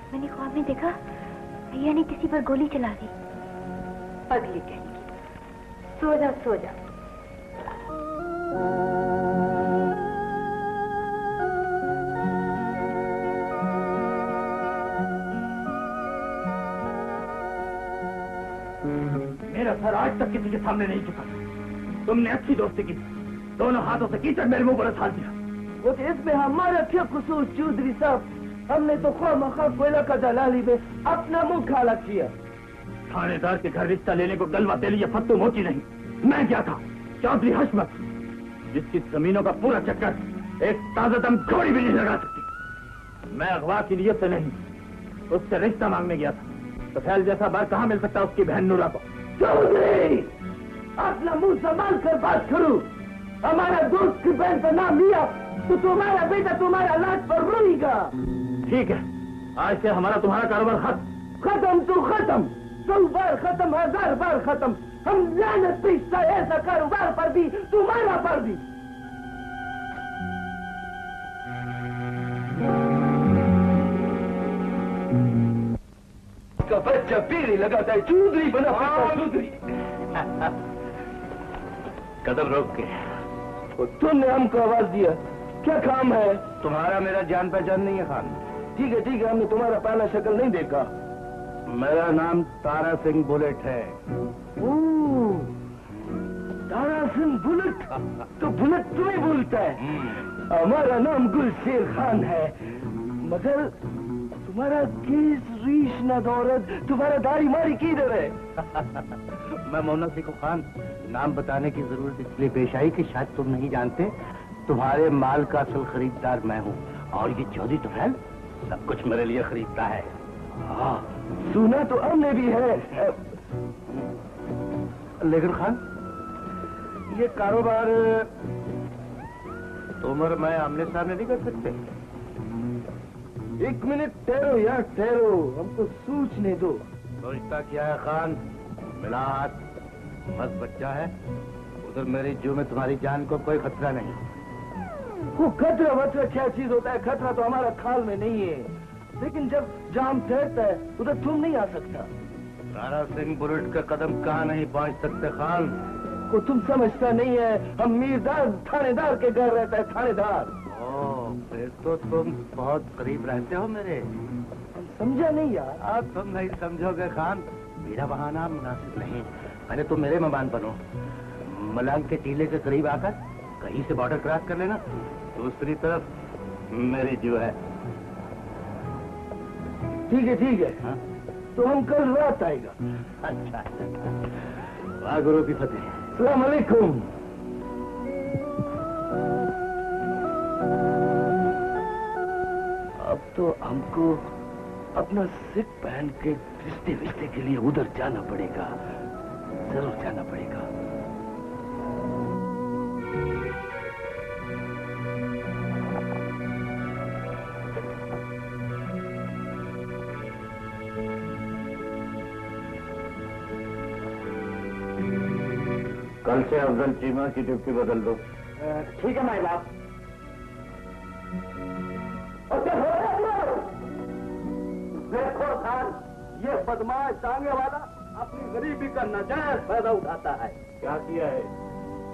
मैंने ख्वाब में देखा भैया ने किसी पर गोली चला दी। पगली कहने की। सो जा सो जा। मेरा सर आज तक किसी के सामने नहीं झुका। तुमने अच्छी दोस्ती की, दोनों हाथों से कीचड़ मेरे मुंह पर उछाल दिया। वो तो इसमें हमारा क्या कसूर चौधरी साहब? हमने तो खामखा कोयला का दलाली में अपना मुंह काला किया। थानेदार के घर रिश्ता लेने को गलवा तेली या फत्तू मोची नहीं, मैं क्या था? चौधरी हशमत, जिसकी जमीनों का पूरा चक्कर एक ताजा दम घोड़ी भी नहीं लगा सकती। मैं अगवा की नियत से नहीं, उससे रिश्ता मांगने गया था। तो फैल जैसा बार कहाँ मिल सकता उसकी बहन नूरा को? चौधरी, अपना मुंह संभाल कर बात करो। हमारा दोस्त की बहन का नाम लिया तो तुम्हारा बेटा तुम्हारा लाश पर रोएगा। ठीक है, आज से हमारा तुम्हारा कारोबार खत्म तो खत्म, 100 बार खत्म, 1000 बार खत्म। हम लानत पीसता ऐसा कारोबार पर भी, तुम्हारा पर भी। का बच्चा पीढ़ी लगाता है, चौधरी बना चौधरी। कदम रोक के। तुमने हमको आवाज दिया, क्या काम है? तुम्हारा मेरा जान पहचान नहीं है खान। ठीक है, हमने तुम्हारा पहला शक्ल नहीं देखा। मेरा नाम तारा सिंह बुलेट है। तारा सिंह बुलेट? तो बुलेट तुम्हें बोलता है। हमारा नाम गुलशेर खान है, मगर तुम्हारा केस रीश न दौरत, तुम्हारा दाढ़ी मारी किधर है? मैं मोहम्मद सिखो खान। नाम बताने की जरूरत इसलिए पेश आई कि शायद तुम नहीं जानते, तुम्हारे माल का असल खरीदार मैं हूँ, और ये चौधरी तो है, सब कुछ मेरे लिए खरीदता है। हाँ, सुना तो हमने भी है। लेकिन खान, ये कारोबार तुम और मैं आमने सामने नहीं कर सकते। 1 मिनट ठहरो यार, ठहरो, हमको सोचने दो। सोचता क्या है खान? मिला हाथ, मस्त बच्चा है। उधर मेरी जो में तुम्हारी जान को कोई खतरा नहीं। वो खतरा वतरा क्या चीज होता है? खतरा तो हमारा ख्याल में नहीं है, लेकिन जब जाम ठहरता है उधर तुम नहीं आ सकता। तारा सिंह बुलेट का कदम कहाँ नहीं पहुँच सकते खान? को तुम समझता नहीं है, हम मीरदार थानेदार के घर रहता है, थानेदार। फिर तो तुम बहुत करीब रहते हो मेरे। समझा नहीं यार? अब तुम नहीं समझोगे खान, मेरा बहाना मुनासिब नहीं। पहले तुम मेरे मेहमान बनो, मलांग के टीले के करीब आकर कहीं से बॉर्डर क्रॉस कर लेना, दूसरी तरफ मेरी जो है। ठीक है। हाँ? तो हम कल रात आएगा। अच्छा, वाह गुरु की फतेह। अस्सलाम वालेकुम। अब तो हमको अपना सिख पहन के रिश्ते के लिए उधर जाना पड़ेगा, जरूर जाना पड़ेगा। कल से अफजल चीमा की ड्यूटी बदल दो। ठीक है माई बाप। देखो खान, ये बदमाश टांगे वाला अपनी गरीबी का नाजायज फायदा उठाता है। क्या किया है?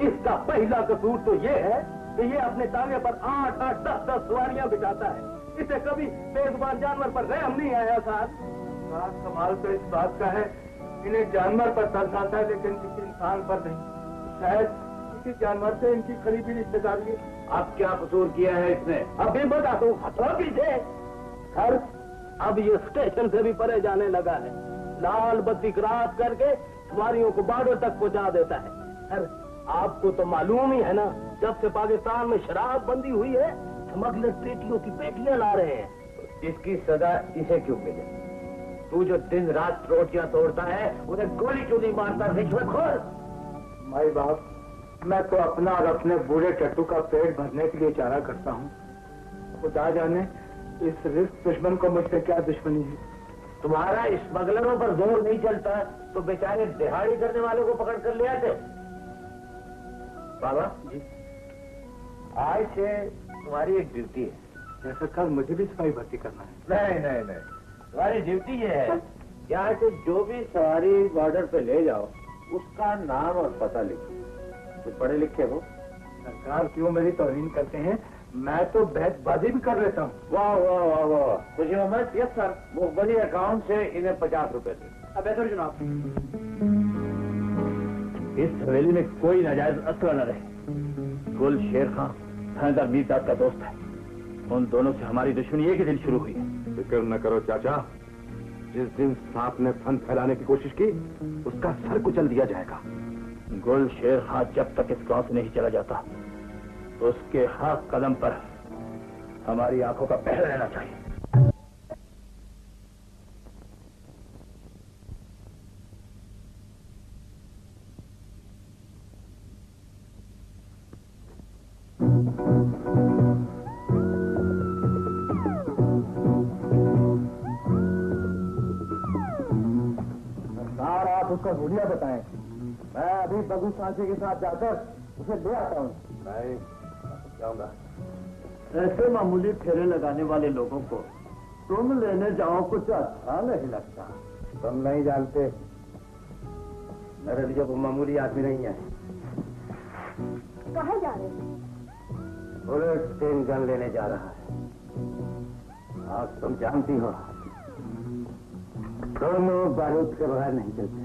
इसका पहला कसूर तो ये है कि ये अपने टांगे पर 8-8, 10-10 सवारियां बिठाता है। इसे कभी बेजुबान जानवर पर रहम नहीं आया साहब। कमाल तो इस बात का है, इन्हें जानवर पर तरस आता है लेकिन किसी इंसान पर नहीं। शायद किसी जानवर से इनकी करीबी रिश्तेदारी है। अब क्या कसूर किया है इसने? अभी बता दो, खतरा भी थे। खैर, अब ये स्टेशन से भी परे जाने लगा है। लाल बत्ती क्रॉस करके सवारियों को बॉर्डर तक पहुंचा देता है। खैर, आपको तो मालूम ही है ना, जब से पाकिस्तान में शराब बंदी हुई है, स्मगलर पेटियों की पेटियां ला रहे हैं। इसकी सजा इसे क्यों मिले? तू जो दिन रात रोटियां तोड़ता है, उन्हें गोली क्यों नहीं मारता? रिश्वतखोर! माई बाप, मैं तो अपना और अपने बूढ़े टट्टू का पेट भरने के लिए चारा करता हूँ। खुदा जाने इस रिश्त दुश्मन को मुझसे क्या दुश्मनी है। तुम्हारा स्मगलरों पर जोर नहीं चलता तो बेचारे दिहाड़ी करने वालों को पकड़ कर ले आते। बाबा जी, आज से तुम्हारी एक ड्यूटी है। सरकार, मुझे भी सिपाही भर्ती करना है। नहीं, तुम्हारी ड्यूटी ये है यहाँ से जो भी सवारी बॉर्डर पे ले जाओ उसका नाम और पता लिखो। कुछ पढ़े लिखे हो? सरकार क्यों मेरी तौहीन करते हैं? मैं तो बैतबाजी भी कर लेता हूँ। वाह वाह वाह वाह, खुशी मोहम्मद। Yes sir. मुखबरी अकाउंट से इन्हें 50 रुपए दे। अब ऐसा जनाब। इस हवेली में कोई नाजायज असला न रहे। गुल शेर खां थानेदार मीरदाद का दोस्त है। उन दोनों से हमारी दुश्मनी एक ही दिन शुरू हुई है। फिक्र न करो चाचा, जिस दिन सांप ने फन फैलाने की कोशिश की उसका सर कुचल दिया जाएगा। गुल शेर खां जब तक इस गांव से नहीं चला जाता उसके हर कदम पर हमारी आंखों का पहरा रहना चाहिए। सरकार आप उसका हुलिया बताएं। मैं अभी बगू सांचे के साथ जाकर उसे ले आता हूँ। नहीं जाऊंगा। ऐसे मामूली फेरे लगाने वाले लोगों को तुम लेने जाओ कुछ अच्छा नहीं लगता। तुम नहीं जानते मेरे लिए वो मामूली आदमी नहीं है। कहाँ जा रहे हैं? बुलेट ट्रेन गन लेने जा रहा है। आप तुम जानती हो दोनों बारूद के बगैर नहीं चलते।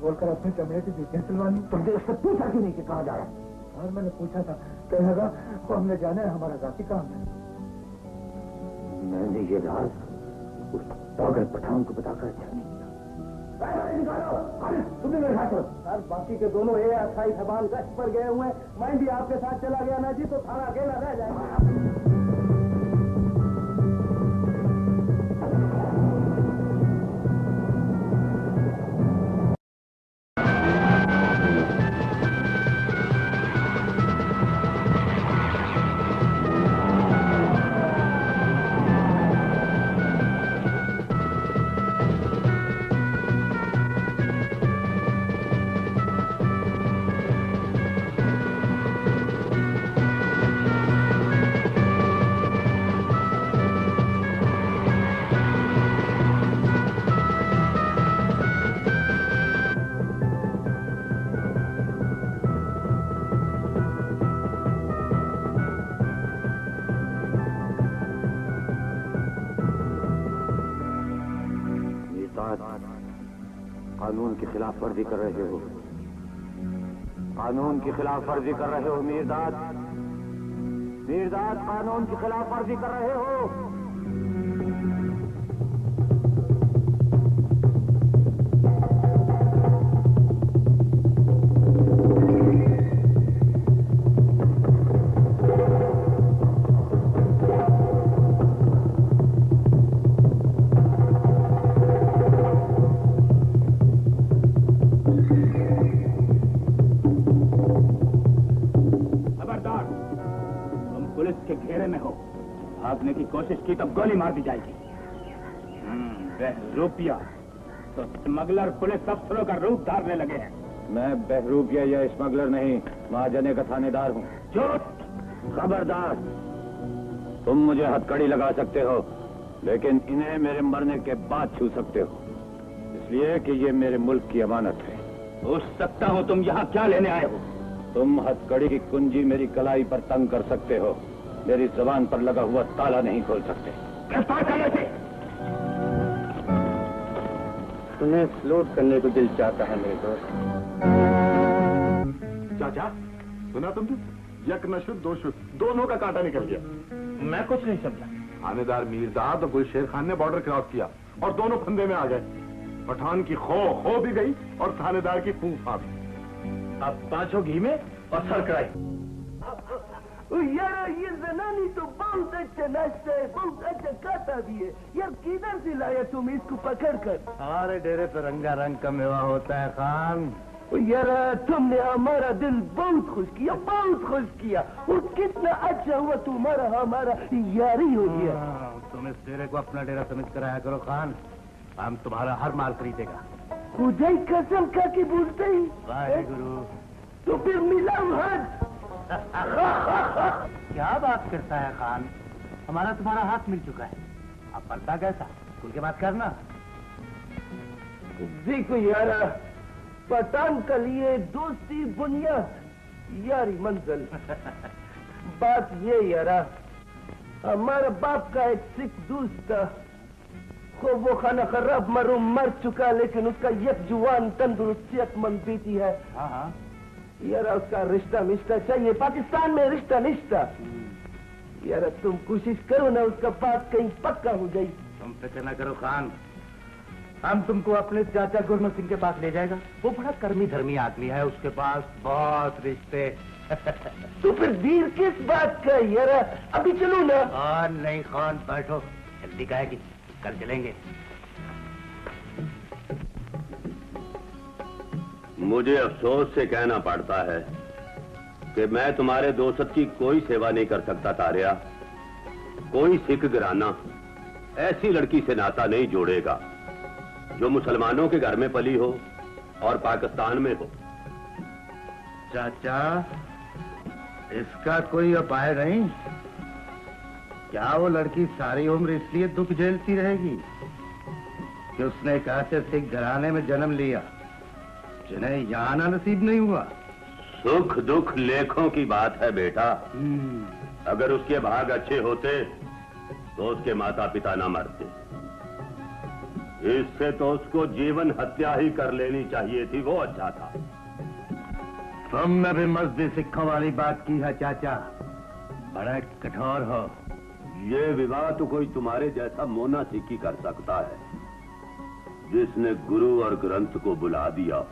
बोलकर अपने चमड़े की जूतियां सिलवानी। तुमने उससे पूछा क्यों नहीं कि कहाँ जा रहा है? और मैंने पूछा था, कहने लगा वो हमने जाना है, हमारा जाति काम है। मैंने ये राज उस पागल पठान को बताकर अच्छा नहीं किया। तुमने मेरे साथ सर, बाकी के दोनों ये अस्थाई सवाल गश्त पर गए हुए हैं। मैं भी आपके साथ चला गया ना जी तो थाना अकेला रह जाएगा। कानून की खिलाफ वर्जी कर रहे हो। कानून की खिलाफ वर्जी कर रहे हो मीरदाद। मीरदाद कानून की खिलाफ वर्जी कर रहे हो। भागने की कोशिश की तो गोली मार दी जाएगी। बहरूपिया तो स्मगलर पुलिस अफसरों का रूप धारने लगे हैं। मैं बहरूपिया या स्मगलर नहीं, महाजने का थानेदार हूँ। झूठ! खबरदार, तुम मुझे हथकड़ी लगा सकते हो लेकिन इन्हें मेरे मरने के बाद छू सकते हो, इसलिए कि ये मेरे मुल्क की अमानत है। पूछ सकता हूँ तुम यहाँ क्या लेने आए हो? तुम हथकड़ी की कुंजी मेरी कलाई पर तंग कर सकते हो मेरी जबान पर लगा हुआ ताला नहीं खोल सकते। गिरफ्तार करने से तुम्हें फ्लोट करने को दिल चाहता है मेरे दोस्त। चाचा सुना तुमने? एक न शुद्ध दो शुद्ध, दोनों का कांटा निकल गया। मैं कुछ नहीं समझा। थानेदार मीरदाद और गुलशेर खान ने बॉर्डर क्रॉस किया और दोनों फंदे में आ गए। पठान की खो भी गई और थानेदार की फूफा भी। अब पांचों घी में और सर कराई। यार ये जनानी तो बहुत अच्छा नाचता है, बहुत अच्छा गाता भी है। यार किधर से लाया तुम इसको पकड़ कर? हमारे डेरे पे रंगारंग का मेवा होता है खान। यार तुमने हमारा दिल बहुत खुश किया, बहुत खुश किया। और कितना अच्छा हुआ तुम्हारा हमारा यारी हो गया। तुम इस डेरे को अपना डेरा समझ कर आया करो खान। हम तुम्हारा हर माल खरीदेगा। खुदाई कसम खा के बोलते ही। वाहेगुरु। तो फिर मिला हाथ। क्या बात करता है खान? हमारा तुम्हारा हाथ मिल चुका है, अब पड़ता कैसा? खुल के बात करना। देखो यार, पठान के लिए दोस्ती बुनियाद, यारी मंजिल। बात ये यार, हमारा बाप का एक सिख दोस्त था। वो खाना खराब मर चुका, लेकिन उसका एक जुवान तंदुरुस्त सेहतमंद बेटी है। हाँ यार उसका रिश्ता मिश्ता चाहिए, पाकिस्तान में रिश्ता निश्ता। यार तुम कोशिश करो ना, उसका बात कहीं पक्का हो जाए। तुम फिक्र न करो खान, हम तुमको अपने चाचा गुरमत सिंह के पास ले जाएगा। वो बड़ा कर्मी धर्मी आदमी है, उसके पास बहुत रिश्ते। तो फिर देर किस बात का यार, अभी चलो ना। नहीं खान, बैठो, जल्दी का है कि कल चलेंगे। मुझे अफसोस से कहना पड़ता है कि मैं तुम्हारे दोस्त की कोई सेवा नहीं कर सकता तारिया। कोई सिख घराना ऐसी लड़की से नाता नहीं जोड़ेगा जो मुसलमानों के घर में पली हो और पाकिस्तान में हो। चाचा, इसका कोई उपाय नहीं? क्या वो लड़की सारी उम्र इसलिए दुख झेलती रहेगी कि उसने एक ऐसे सिख घराने में जन्म लिया जिन्हें यहाँ आना नसीब नहीं हुआ? सुख दुख लेखों की बात है बेटा। अगर उसके भाग अच्छे होते तो उसके माता पिता ना मरते। इससे तो उसको जीवन हत्या ही कर लेनी चाहिए थी, वो अच्छा था। तुमने भी मजहबी सिखों वाली बात की है चाचा, बड़ा कठोर हो। ये विवाह तो कोई तुम्हारे जैसा मोना सिक्की कर सकता है जिसने गुरु और ग्रंथ को बुला दिया हो।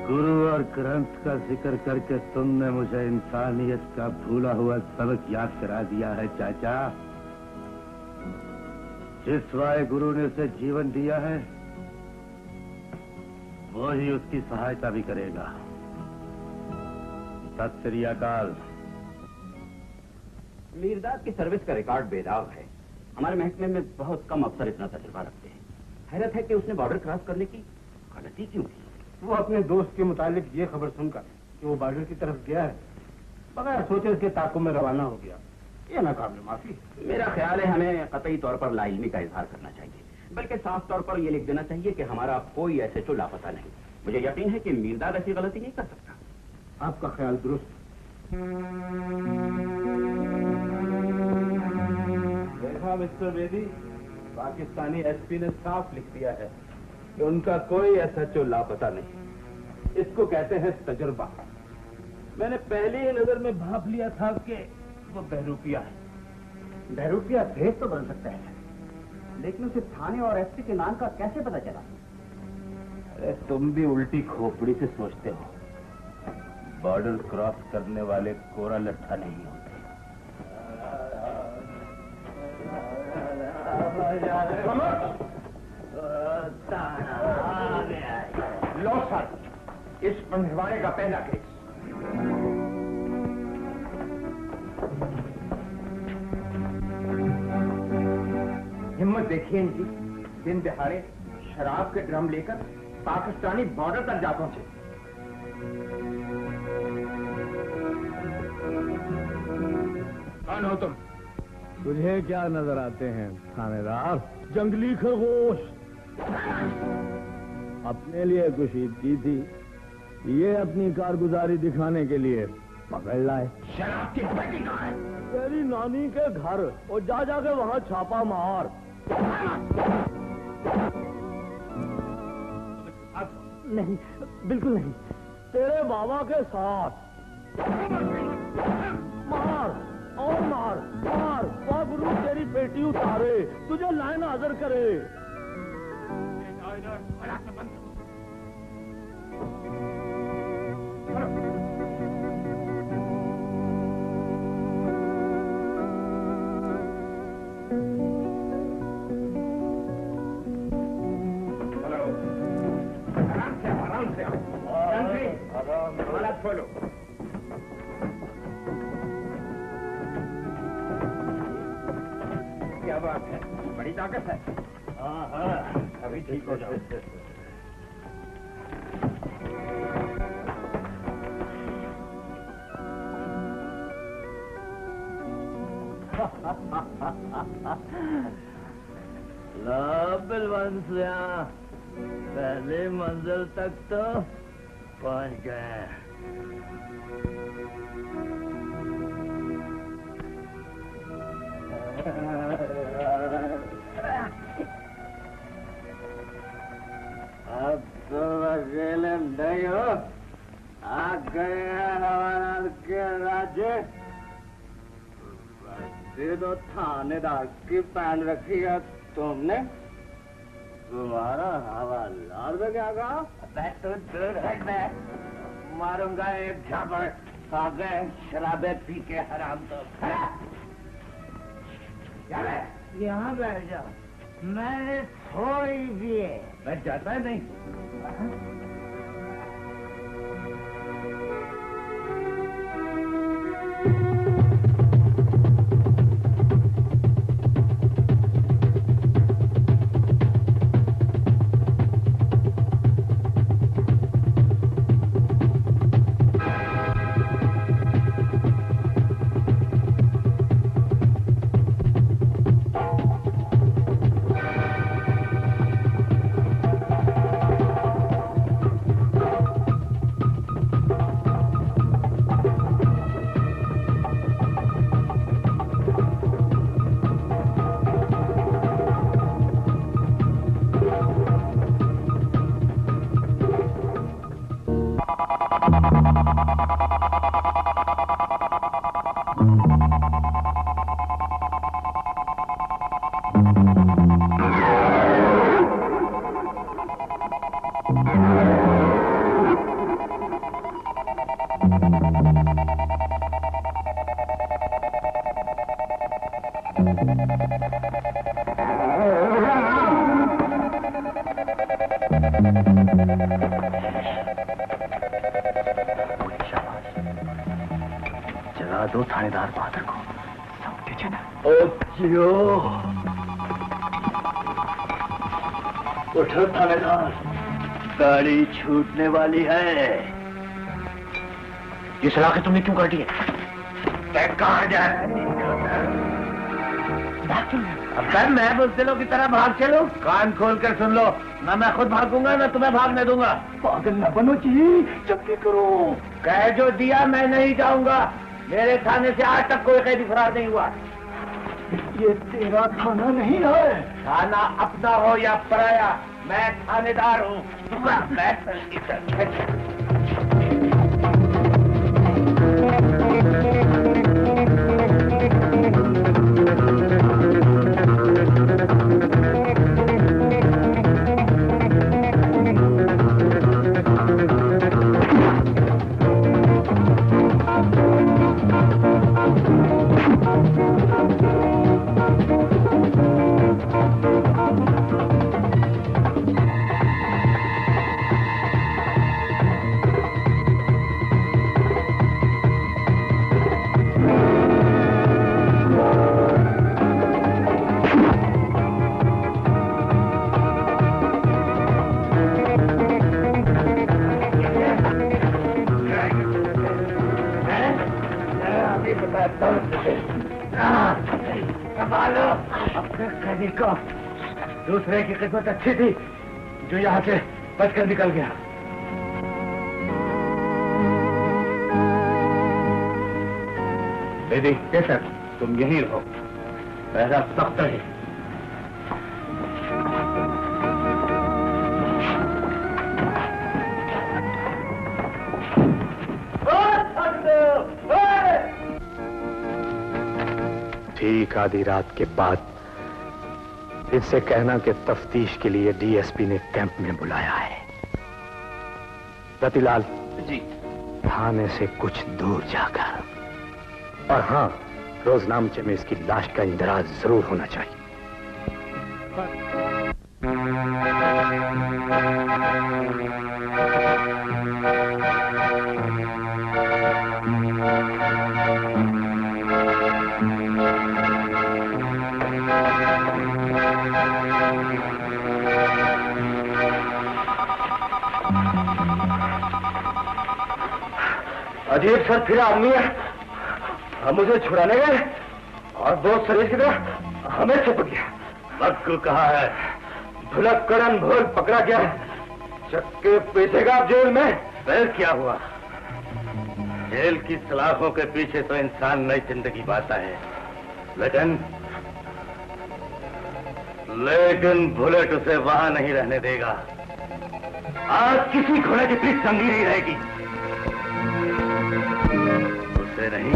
गुरु और ग्रंथ का जिक्र करके तुमने मुझे इंसानियत का भूला हुआ सबक याद करा दिया है चाचा। जिस वाहे गुरु ने उसे जीवन दिया है, वो ही उसकी सहायता भी करेगा। सत श्री अकाल। मीरदाद की सर्विस का रिकॉर्ड बेदाग है। हमारे महकमे में बहुत कम अफसर इतना तजुर्बा रखते हैं। हैरत है कि उसने बॉर्डर क्रॉस करने की गलती क्यों की? वो अपने दोस्त के मुतालिक ये खबर सुनकर कि वो बॉर्डर की तरफ गया है, बगैर सोचे उसके ताकुब में रवाना हो गया। ये नाकाबिल माफी। मेरा ख्याल है हमें कतई तौर पर लाइल्मी का इजहार करना चाहिए, बल्कि साफ तौर पर यह लिख देना चाहिए कि हमारा कोई SHO लापता नहीं। मुझे यकीन है कि मीरदाद ऐसी गलती नहीं कर सकता। आपका ख्याल दुरुस्त। देखा मिस्टर बेदी, पाकिस्तानी SP ने साफ लिख दिया है कि उनका कोई SHO लापता नहीं। इसको कहते हैं तजुर्बा। मैंने पहली ही नजर में भाप लिया था कि वो बहरूपिया है। बहरूपिया भेद तो बन सकता है, लेकिन उसे थाने और SP के नाम का कैसे पता चला? अरे तुम भी उल्टी खोपड़ी से सोचते हो। बॉर्डर क्रॉस करने वाले कोरा लट्ठा नहीं होते। लो सर, इस बंधवाड़े का पहला केस। हिम्मत देखिए इनकी, दिन दिहाड़े शराब के ड्रम लेकर पाकिस्तानी बॉर्डर तक जा पहुंचे। कौन हो तुम? तुझे क्या नजर आते हैं थानेदार? जंगली खरगोश। अपने लिए कुछ ईद की थी, ये अपनी कारगुजारी दिखाने के लिए पकड़ लाए। शराब की पेटी कहाँ है? तेरी नानी के घर, और जा जाके वहाँ छापा मार। नहीं, बिल्कुल नहीं। तेरे बाबा के साथ। मार और मार मार, और गुरु तेरी पेटी उतारे, तुझे लाइन हाजिर करे। खोलो। क्या बात है, बड़ी ताकत है। हाँ हाँ, अभी ठीक हो जाओ। ला बलवंतिया, पहले मंजिल तक तो पहुंच गए। अब तो अकेले नहीं हो, आ गए हैं हवालात के राज्य। वैसे तो थानेदार की पहन रखी है तुमने, तुम्हारा हवालात में क्या कहा? मैं तो दूर हट में मारूंगा एक झापड़। आ गए शराबे पी के हराम तो। यहाँ बैठ जाओ, मैंने थोड़ी भी है। बैठ जाता है नहीं। जगा दो थानेदार बहादुर को, समझे जना। उठो थानेदार, गाड़ी छूटने वाली है। ये सलाखें तुमने क्यों काटी है? कहाँ जाए? अब मैं बुज़दिलों की तरह भाग चलूं? कान खोल कर सुन लो, ना मैं खुद भागूंगा ना तुम्हें भागने दूंगा। पागल न बनो जी, जल्दी करो। कह जो दिया मैं नहीं जाऊंगा। मेरे थाने से आज तक कोई कैदी फरार नहीं हुआ। ये तेरा थाना नहीं है। थाना अपना हो या पराया, मैं थानेदार हूँ। दूसरे की किस्मत अच्छी थी जो यहाँ से बचकर निकल गया। मेहदी के सर तुम यहीं रहो, पहरा सख्त है। ठीक आधी रात के बाद इससे कहना कि तफ्तीश के लिए डीएसपी ने कैंप में बुलाया है। रतिलाल जी, थाने से कुछ दूर जाकर, और हाँ, रोजनामचे में इसकी लाश का इंदराज जरूर होना चाहिए। अजीब सर फिर आदमी है, हम उसे छुड़ाने गए और बहुत शरीर की तरह हमें चिपक गया। मक्कू कहाँ है? भुलक्कड़न भोल पकड़ा गया, चक्के पीछेगा जेल में। फिर क्या हुआ? जेल की सलाखों के पीछे तो इंसान नई जिंदगी पाता है, लेकिन बुलेट उसे वहां नहीं रहने देगा। आज किसी घोड़े की पीठ संगी नहीं रहेगी। उसे नहीं,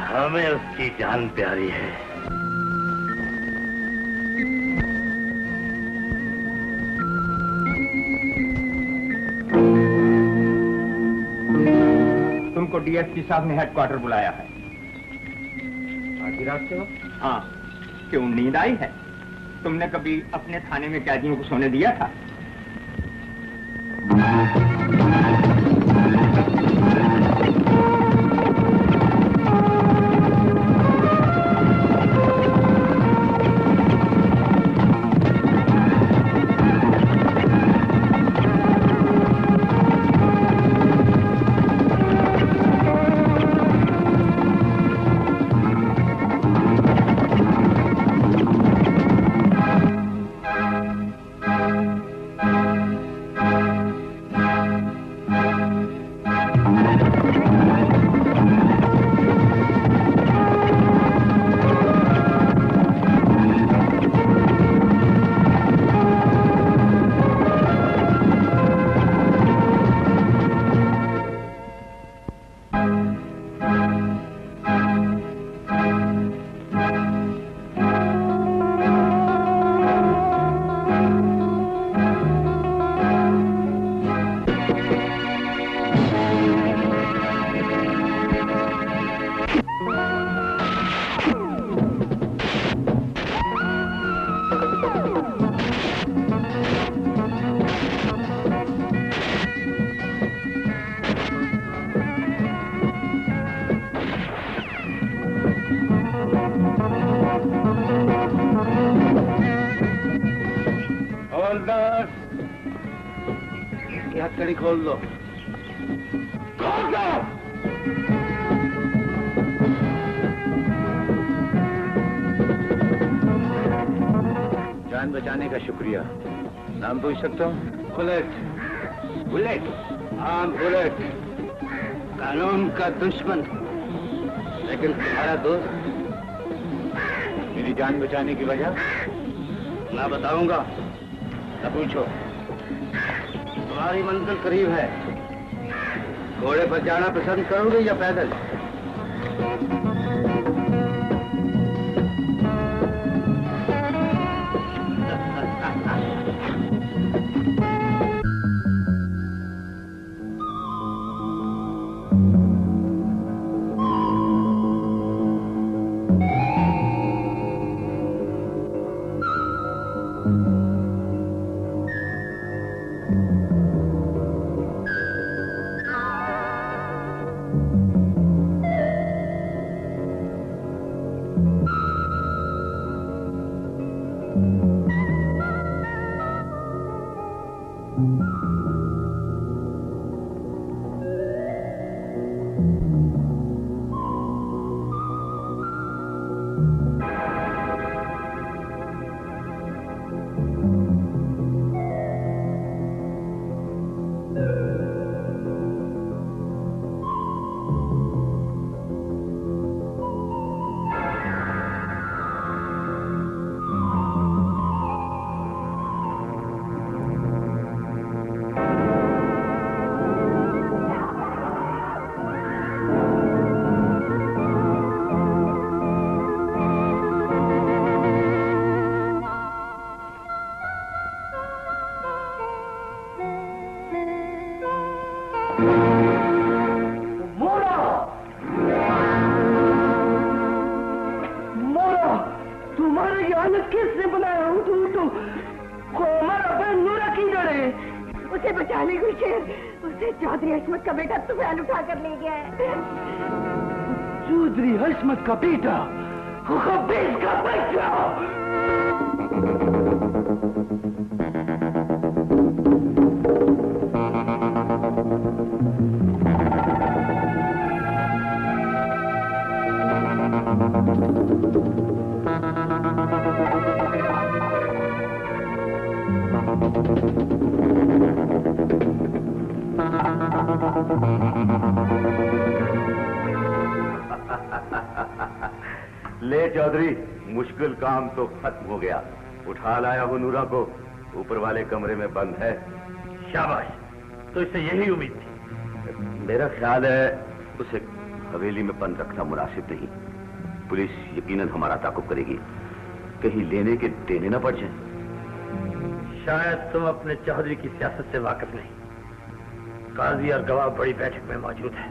हमें उसकी जान प्यारी है। तुमको डीएसपी साहब ने हेडक्वार्टर बुलाया है। आधी रात के वक्त? हाँ, क्यों नींद आई है? तुमने कभी अपने थाने में कैदियों को सोने दिया था? हथकड़ी खोल लो। जान बचाने का शुक्रिया। नाम पूछ सकता हूँ? बुलेट। बुलेट? हाँ, बुलेट। कानून का दुश्मन, लेकिन तुम्हारा दोस्त। मेरी जान बचाने की वजह? ना बताऊंगा, न पूछो। तुम्हारी मंजिल करीब है। घोड़े पर जाना पसंद करोगे या पैदल? नहीं गुलशेर, उसे चौधरी हशमत का बेटा तूफान उठा कर ले गया है। चौधरी हशमत का बेटा, खबीज का बच्चा। ले चौधरी, मुश्किल काम तो खत्म हो गया। उठा लाया हूं नूरा को, ऊपर वाले कमरे में बंद है। शाबाश, तो इससे यही उम्मीद थी। मेरा ख्याल है उसे हवेली में बंद रखना मुनासिब नहीं। पुलिस यकीनन हमारा ताकुब करेगी, कहीं लेने के देने न पड़ जाए। शायद तुम अपने चौधरी की सियासत से वाकिफ नहीं। काजी और गवाह बड़ी बैठक में मौजूद है।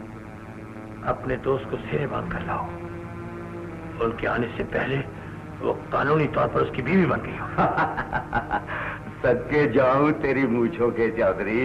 अपने दोस्त को सिरे बांध कर लाओ। उनके आने से पहले वो कानूनी तौर पर उसकी बीवी बन गई हो। सदके जाऊं तेरी मूंछों के चौधरी।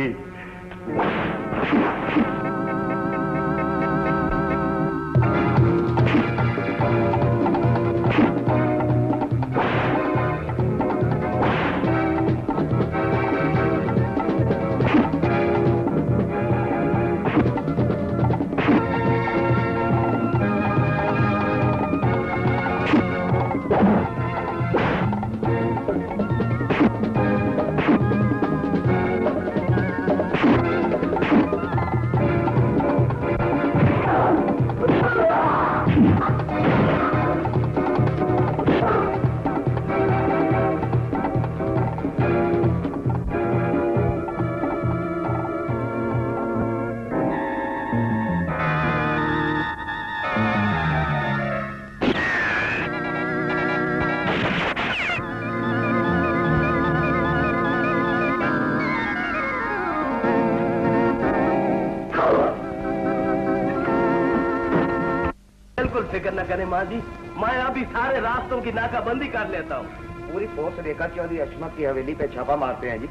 फिक्र न करें माँ जी, मैं अभी सारे रास्तों की नाकाबंदी कर लेता हूँ। पूरी फोर्स लेकर चौधरी हशमत की हवेली पे छापा मारते हैं जी।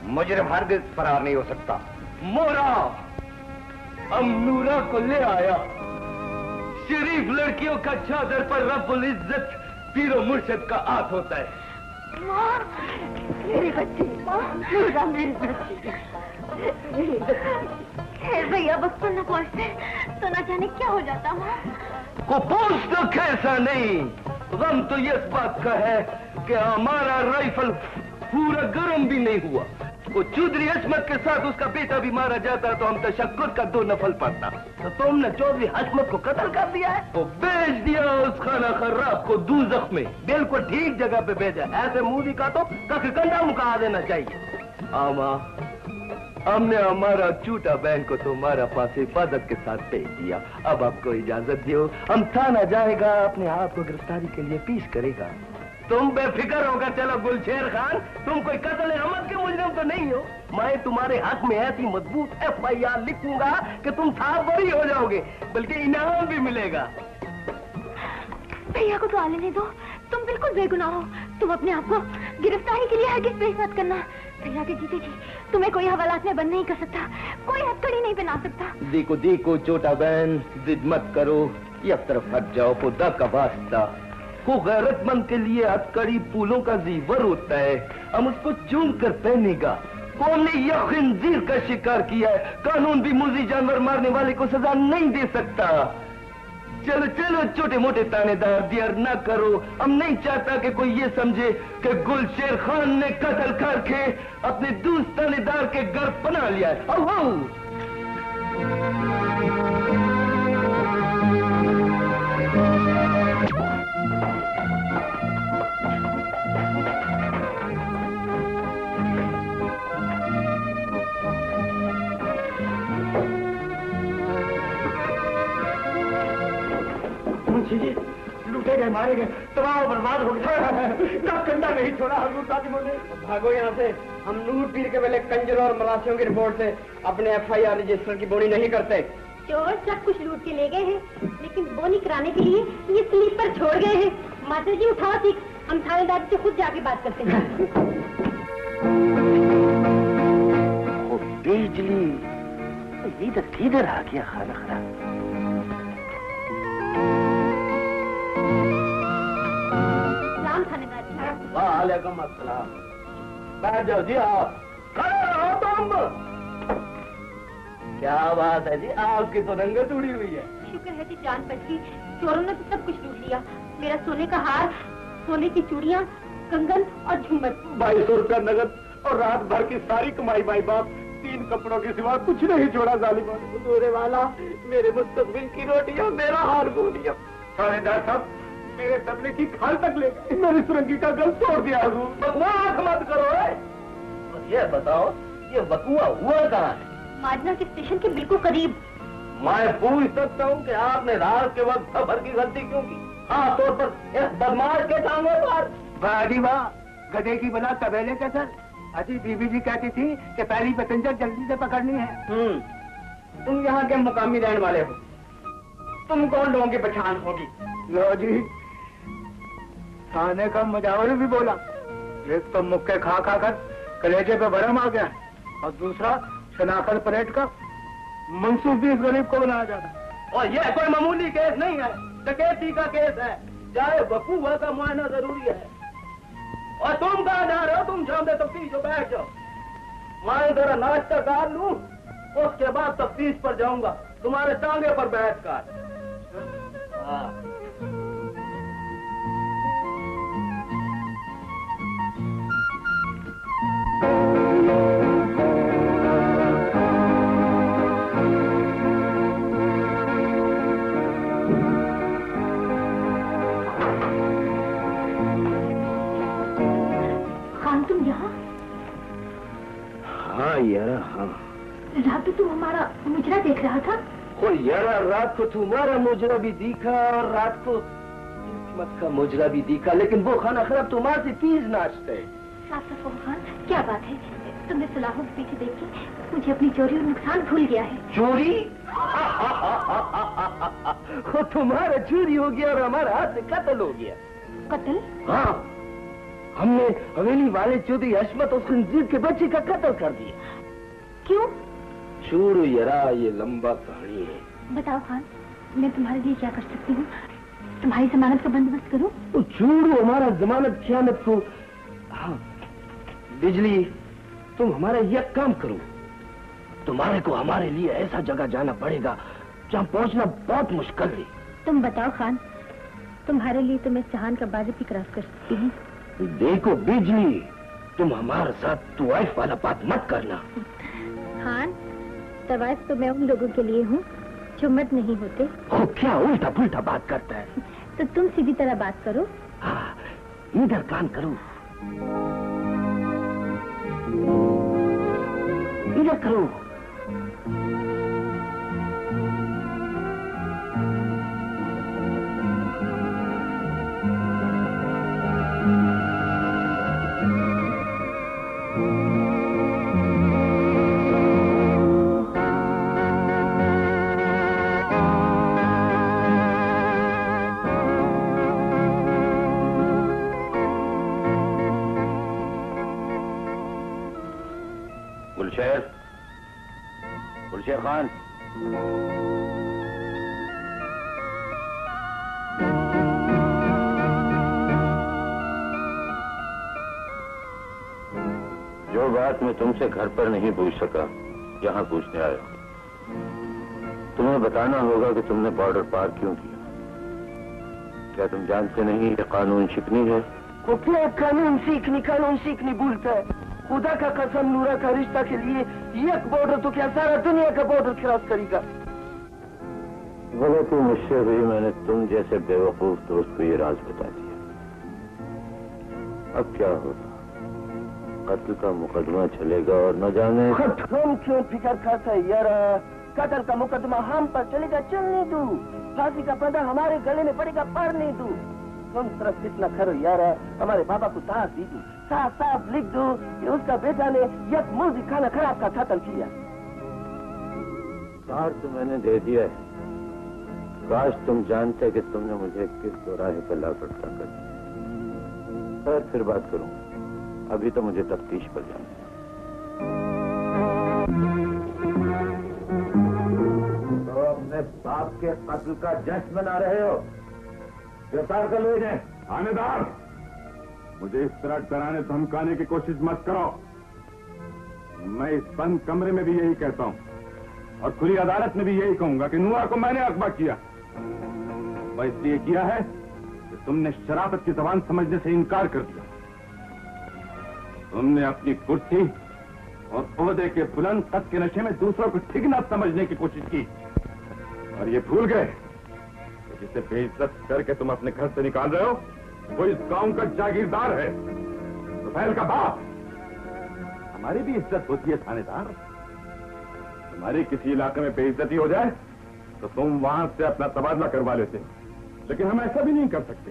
मुजरिम हरगिज़ फरार नहीं हो सकता। मोरा हम नूरा को ले आया। शरीफ लड़कियों का चादर पर रब्बुल इज्जत पीरो मुर्शिद का हाथ होता है। माँ, मेरी बच्ची, माँ, नूरा मेरी बच्ची। भैया बख्तर न पहुंचते तो न जाने क्या हो जाता। माँ को पूछ तो कैसा नहीं, गम तो ये बात का है कि हमारा राइफल पूरा गर्म भी नहीं हुआ। वो चौधरी हशमत के साथ उसका बेटा भी मारा जाता तो हम तशक्कुर का 2 नफल पड़ता। तो तुमने चौधरी हशमत को कत्ल कर दिया है, वो बेच दिया उस खाना खर्राब को दूज़ख में। बिल्कुल ठीक जगह पे भेजा। ऐसे मुंह का तो कख कंडा मुका देना चाहिए। आमा, हमने हमारा झूठा बहन को तुम्हारा पास हिफाजत के साथ भेज दिया। अब आपको इजाजत दो, हम थाना जाएगा, अपने आप को गिरफ्तारी के लिए पेश करेगा। तुम बेफिक्र होकर चलो गुलशेर खान, तुम कोई कत्ल अहमद के मुजरिम तो नहीं हो। मैं तुम्हारे हक में ऐसी मजबूत FIR लिखूंगा कि तुम साफ बरी हो जाओगे, बल्कि इनाम भी मिलेगा। भैया को तो आने दो, तुम बिल्कुल बेगुनाह हो। तुम अपने आप को गिरफ्तारी के लिए हरगिज़ पेश मत करना। भैया के जीते जी तुम्हें कोई हवालात में बंद नहीं कर सकता, कोई हथकड़ी नहीं पहना सकता। देखो देखो छोटा बहन, जिद मत करो, एक तरफ हट जाओ, खुदा का वास्ता। को गैरतमंद के लिए हथकड़ी फूलों का जीवर होता है, हम उसको चूम कर पहनेगा। कौन ने यह खिंजीर का शिकार किया है, कानून भी मुजी जानवर मारने वाले को सजा नहीं दे सकता। चलो चलो छोटे मोटे तानेदार देर न करो। हम नहीं चाहता कि कोई ये समझे कि गुलशेर खान ने कत्ल करके अपने दूसरे तानेदार के घर बना लिया है। आओ जी, लूटे गए, मारे गए, तबाह बर्बाद हो गया। कंधा नहीं छोड़ा हजूर कातिमों ने। भागो यहाँ से। हम नूर पीर के पहले कंजरों और मलासियों की रिपोर्ट से अपने FIR रजिस्टर की बोनी नहीं करते। चोर सब कुछ लूट के ले गए हैं, लेकिन बोनी कराने के लिए ये स्लीपर छोड़ गए हैं। मास्टर जी उठाओ सीख, हम थानेदार से खुद जाके बात करते हैं। बिजली इधर किधर आ गया खाना खरा? वालेकुम अस्सलाम। बैठ जाओ जी आप। खड़े रहो तुम। क्या बात है जी, आपकी तो रंगत उड़ी हुई है। शुक्र है जी जान बच गई। चोरों ने तो सब कुछ लूट लिया, मेरा सोने का हार, सोने की चूड़ियाँ, कंगन और झूमर। 2200 रुपया नगद और रात भर की सारी कमाई माई बाप, 3 कपड़ों के सिवा कुछ नहीं छोड़ा जालिम। दूरे वाला, मेरे मुस्तकबिल की रोटियां, मेरा हार भूलिया। थानेदार साहब, मेरे तबले की खाल तक ले गए, मेरी सुरंगी का गल तोड़ दिया। बकवास मत करो। और ये बताओ, ये बकुआ हुआ कहाँ है? माजना के स्टेशन के बिल्कुल करीब। मैं पूछ सकता हूँ कि आपने रात के वक्त सफर की गलती क्यों की? हाँ, तौर पर इस बदमाश के टांगों पर। वाह जी वाह, गधे की बना तबेले के सर। अजी बीबी जी कहती थी कि पहली पैसेंजर जल्दी से पकड़नी है। तुम यहाँ के मुकामी रहने वाले हो, तुम कौन लोगों की पहचान होगी? लो जी, खाने का मुजावर भी बोला। एक तो मुक्के खा खा कर कलेजे पे भरम आ गया और दूसरा शनाख्त परेड का मंसूब भी इस गरीब को बनाया जाता। और ये कोई मामूली केस नहीं है, डकैती का केस है। चाहे बकुआ का मुआयना जरूरी है। और तुम कहाँ जा रहे हो? तुम जाओ तफ्तीश हो, बैठ जाओ। मैं जरा नाश्ता कर लूं, उसके बाद तफ्तीश पर जाऊंगा, तुम्हारे टांगे पर बैठ कर। हाँ। हाँ यार, हाँ। रात तुम हमारा मुजरा देख रहा था? ओ यार, रात को तुम्हारा मुजरा भी दिखा और रात को किस्मत का मुजरा भी दिखा, लेकिन वो खाना खराब तुम्हारे तीज नाचते है। साफ साफ खान, क्या बात है? तुमने सलाहों के पीछे देख के मुझे अपनी चोरी और नुकसान भूल गया है। चोरी? वो तुम्हारा चोरी हो गया और हमारे हाथ से कत्ल हो गया। कत्ल? हाँ, हमने हवेली वाले चौधरी हशमत उस खंजीर के बच्चे का कत्ल कर दिया। क्यों? छोड़ो यारा, ये लंबा कहानी है। बताओ खान, मैं तुम्हारे लिए क्या कर सकती हूँ? तुम्हारी जमानत का बंदोबस्त करूँ? तो छोड़ो हमारा जमानत खयानत को। हाँ बिजली, तुम हमारा यह काम करो, तुम्हारे को हमारे लिए ऐसा जगह जाना पड़ेगा जहाँ पहुँचना बहुत मुश्किल है। तुम बताओ खान, तुम्हारे लिए तो मैं चहान का बाज़ भी क्रॉस कर सकती हूँ। देखो बिजली, तुम हमारे साथ तवाइफ वाला बात मत करना। खान, तवाइफ तो मैं उन लोगों के लिए हूँ जो मत नहीं होते। ओ, क्या उल्टा पुल्टा बात करता है? तो तुम सीधी तरह बात करो। हाँ, इधर कान करो, इधर करो। गुलशेर खान, जो बात मैं तुमसे घर पर नहीं पूछ सका, यहाँ पूछने आया। तुम्हें बताना होगा कि तुमने बॉर्डर पार क्यों किया। क्या तुम जानते नहीं ये कानून शिकनी है? वो क्या कानून सीखनी भूलता है? खुदा का कसम, नूरा का रिश्ता के लिए एक बॉर्डर तो क्या सारा दुनिया का बॉर्डर क्रॉस करेगा। गलती मुझसे हुई, मैंने तुम जैसे बेवकूफ दोस्त को ये राज बता दिया। अब क्या होगा? कत्ल का मुकदमा चलेगा और न जाने। तुम क्यों फिक्र करता है यार? कत्ल का मुकदमा हम पर चलेगा, चलने दो। फांसी का फंदा हमारे गले में पड़ेगा, पारने दो। तुम तरफ इतना करो यार, हमारे बाबा को तार दी दो, साफ साफ लिख दो कि उसका बेटा ने एक मुर्गी खाना खराब का कत्ल किया। तार तो मैंने दे दिया है। काश तुम जानते कि तुमने मुझे किस दोराहे पर ला पड़ता कर दिया। खैर, फिर बात करूं, अभी तो मुझे तफ्तीश पर जाना है। अपने बाप के कत्ल का जश्न मना रहे हो? गिरफ्तार कर लो इन्हें। थानेदार, मुझे इस तरह डराने धमकाने की कोशिश मत करो। मैं इस बंद कमरे में भी यही कहता हूं और खुली अदालत में भी यही कहूंगा कि नूरा को मैंने अगवा किया। वह इसलिए किया है कि तुमने शराफत की जबान समझने से इनकार कर दिया। तुमने अपनी कुर्सी और ओहदे के बुलंद कद के नशे में दूसरों को ठीक न समझने की कोशिश की और ये भूल गए कि जिसे बेइज्जत करके तुम अपने घर से निकाल रहे हो वो इस गांव का जागीरदार है, सुफैल का बाप। हमारी भी इज्जत होती है थानेदार। तुम्हारी किसी इलाके में बेइज्जती हो जाए तो तुम वहां से अपना तबादला करवा लेते, लेकिन हम ऐसा भी नहीं कर सकते,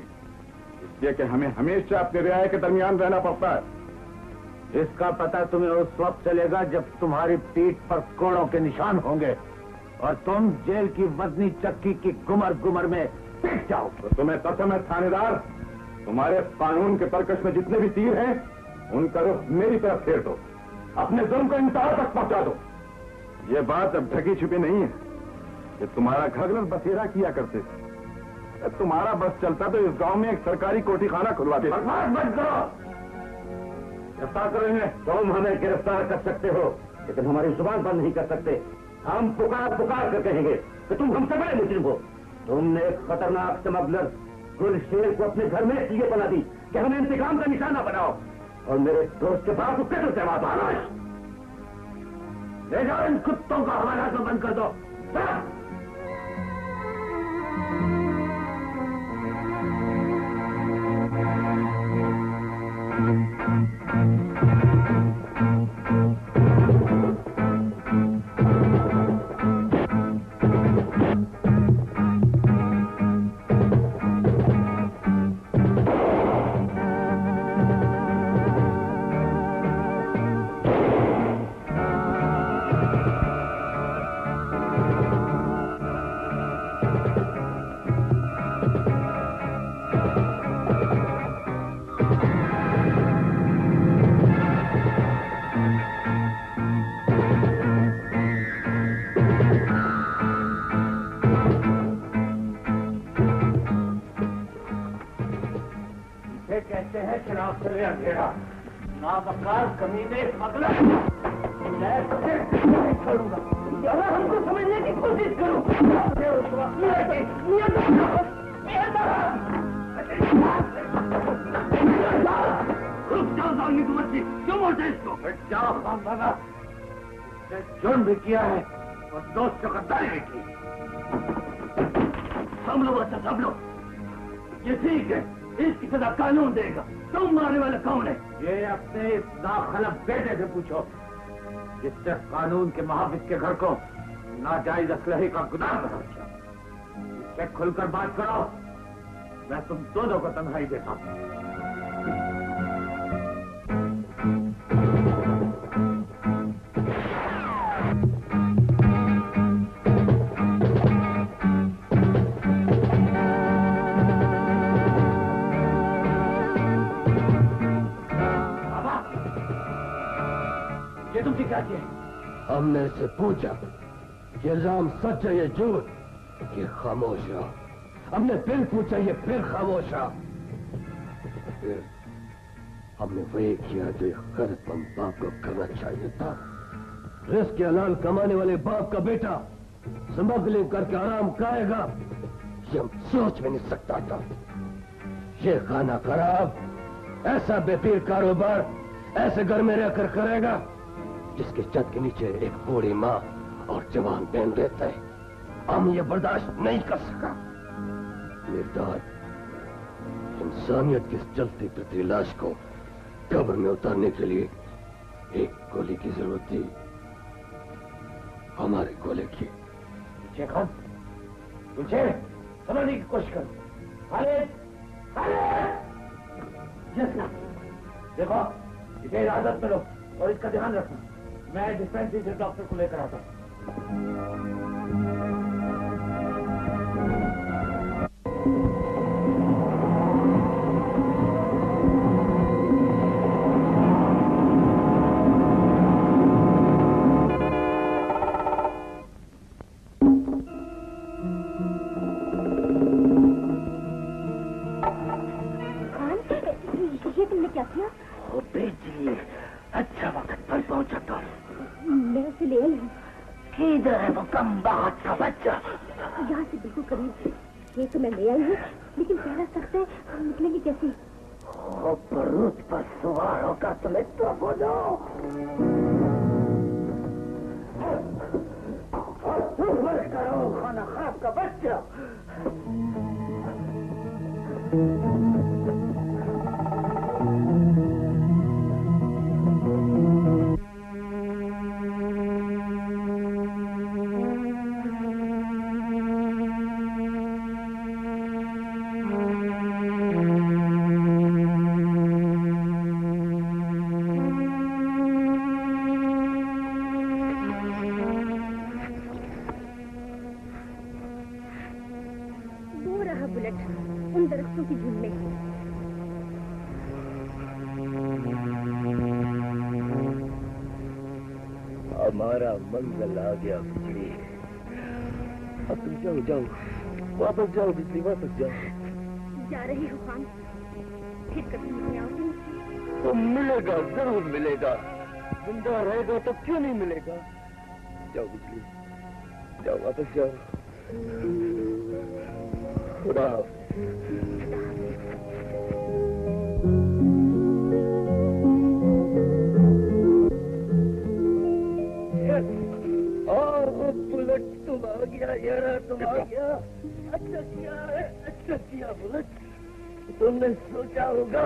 इसलिए कि हमें हमेशा अपने रियाया के दरमियान रहना पड़ता है। इसका पता तुम्हें उस वक्त चलेगा जब तुम्हारी पीठ पर कोड़ों के निशान होंगे और तुम जेल की वजनी चक्की की गुमर गुमर में पिट जाओ। तो तुम्हें कसम है थानेदार, तुम्हारे कानून के तरकश में जितने भी तीर हैं उनका रुख मेरी तरफ फेर दो, अपने जुल्म को इंतहा तक पहुंचा दो। ये बात अब ढकी छुपी नहीं है कि तुम्हारा घगलर बसेरा किया करते थे। तुम्हारा बस चलता तो इस गांव में एक सरकारी कोठी खाना खुलवा दे। बंद करो, गिरफ्तार करो इन्हें। तुम हमें गिरफ्तार कर सकते हो लेकिन हमारी जुबान बंद नहीं कर सकते। हम पुकार पुकार कर कहेंगे कि तुम हमसे बड़े मुजरिम हो। तुमने एक खतरनाक स्मगलर गुलशेर को अपने घर में इसलिए बना दी कि हमें इंतकाम का निशाना बनाओ और मेरे दोस्त के बाप को कत्ल से मारा। ले जाओ इन कुत्तों का हमारे हाथ में बंद कर दो। नाबकार कमीने स्मगलर, मैं तुझे नहीं छोड़ूंगा। अगर हमको समझने की कोशिश करो क्यों बोलते इसको? जाओ बाबा, जुर्म भी किया है और दोस्त से गद्दारी भी की। हम लोग अच्छा सब लोग ये ठीक है, इसकी सजा कानून देगा। तुम मारने वाला कौन है? ये अपने इस नाखलफ बेटे से पूछो जिससे कानून के महाविद के घर को नाजायज असलहे का गुनाह बना दिया। इससे खुलकर बात करो, मैं तुम दोनों को तन्हाई देता हूं। हमने से पूछा ये इल्जाम सच है ये झूठ, ये खामोश रहा। हमने फिर पूछा ये फिर खामोश रहा। फिर हमने वही किया जो गैरतमंद बाप को करना चाहिए था। रिस्क के हलाल कमाने वाले बाप का बेटा स्मगलिंग करके आराम खाएगा ये हम सोच भी नहीं सकता था। ये खाना खराब, ऐसा बेपीर कारोबार ऐसे घर में रहकर करेगा जिसके छत के नीचे एक बूढ़ी माँ और जवान बहन रहता है। हम ये बर्दाश्त नहीं कर सका। निर्दार इंसानियत की जलती फिरती लाश को कब्र में उतारने के लिए एक गोली की जरूरत थी, हमारे गोले की। खान तुझे समझने की कोशिश करो। देखो इसे इजाजत में लो और इसका ध्यान रखना। मैं डिस्पेंसरी से डॉक्टर को लेकर आता हूं। क्या किया? ओ बेटी, अच्छा वक्त पर पहुंचा तो। मैं उसे ले आई हूँ। किधर है वो कम बात का बच्चा? यहाँ से बिल्कुल करीब। ये तो मैं ले आई हूँ, लेकिन पहला सख्त है, हम निकलेंगे कैसे? बरूद पर सवार होकर तुम्हें तो बोलो। करो खाना खराब का बच्चा। हमारा मंगल आ गया बिजली। अब तुम जाओ जाओ, वापस जाओ बिजली, वापस जाओ। जा रही हो खान, फिर कभी नहीं आऊंगी। तो मिलेगा, जरूर मिलेगा। जिंदा रहेगा तो क्यों नहीं मिलेगा। जाओ बिजली, जाओ वापस जाओ। खुदा बुलेट, तुम आ गया यारा, तुम आ गया। अच्छा किया है, अच्छा किया बुलेट। तुमने सोचा होगा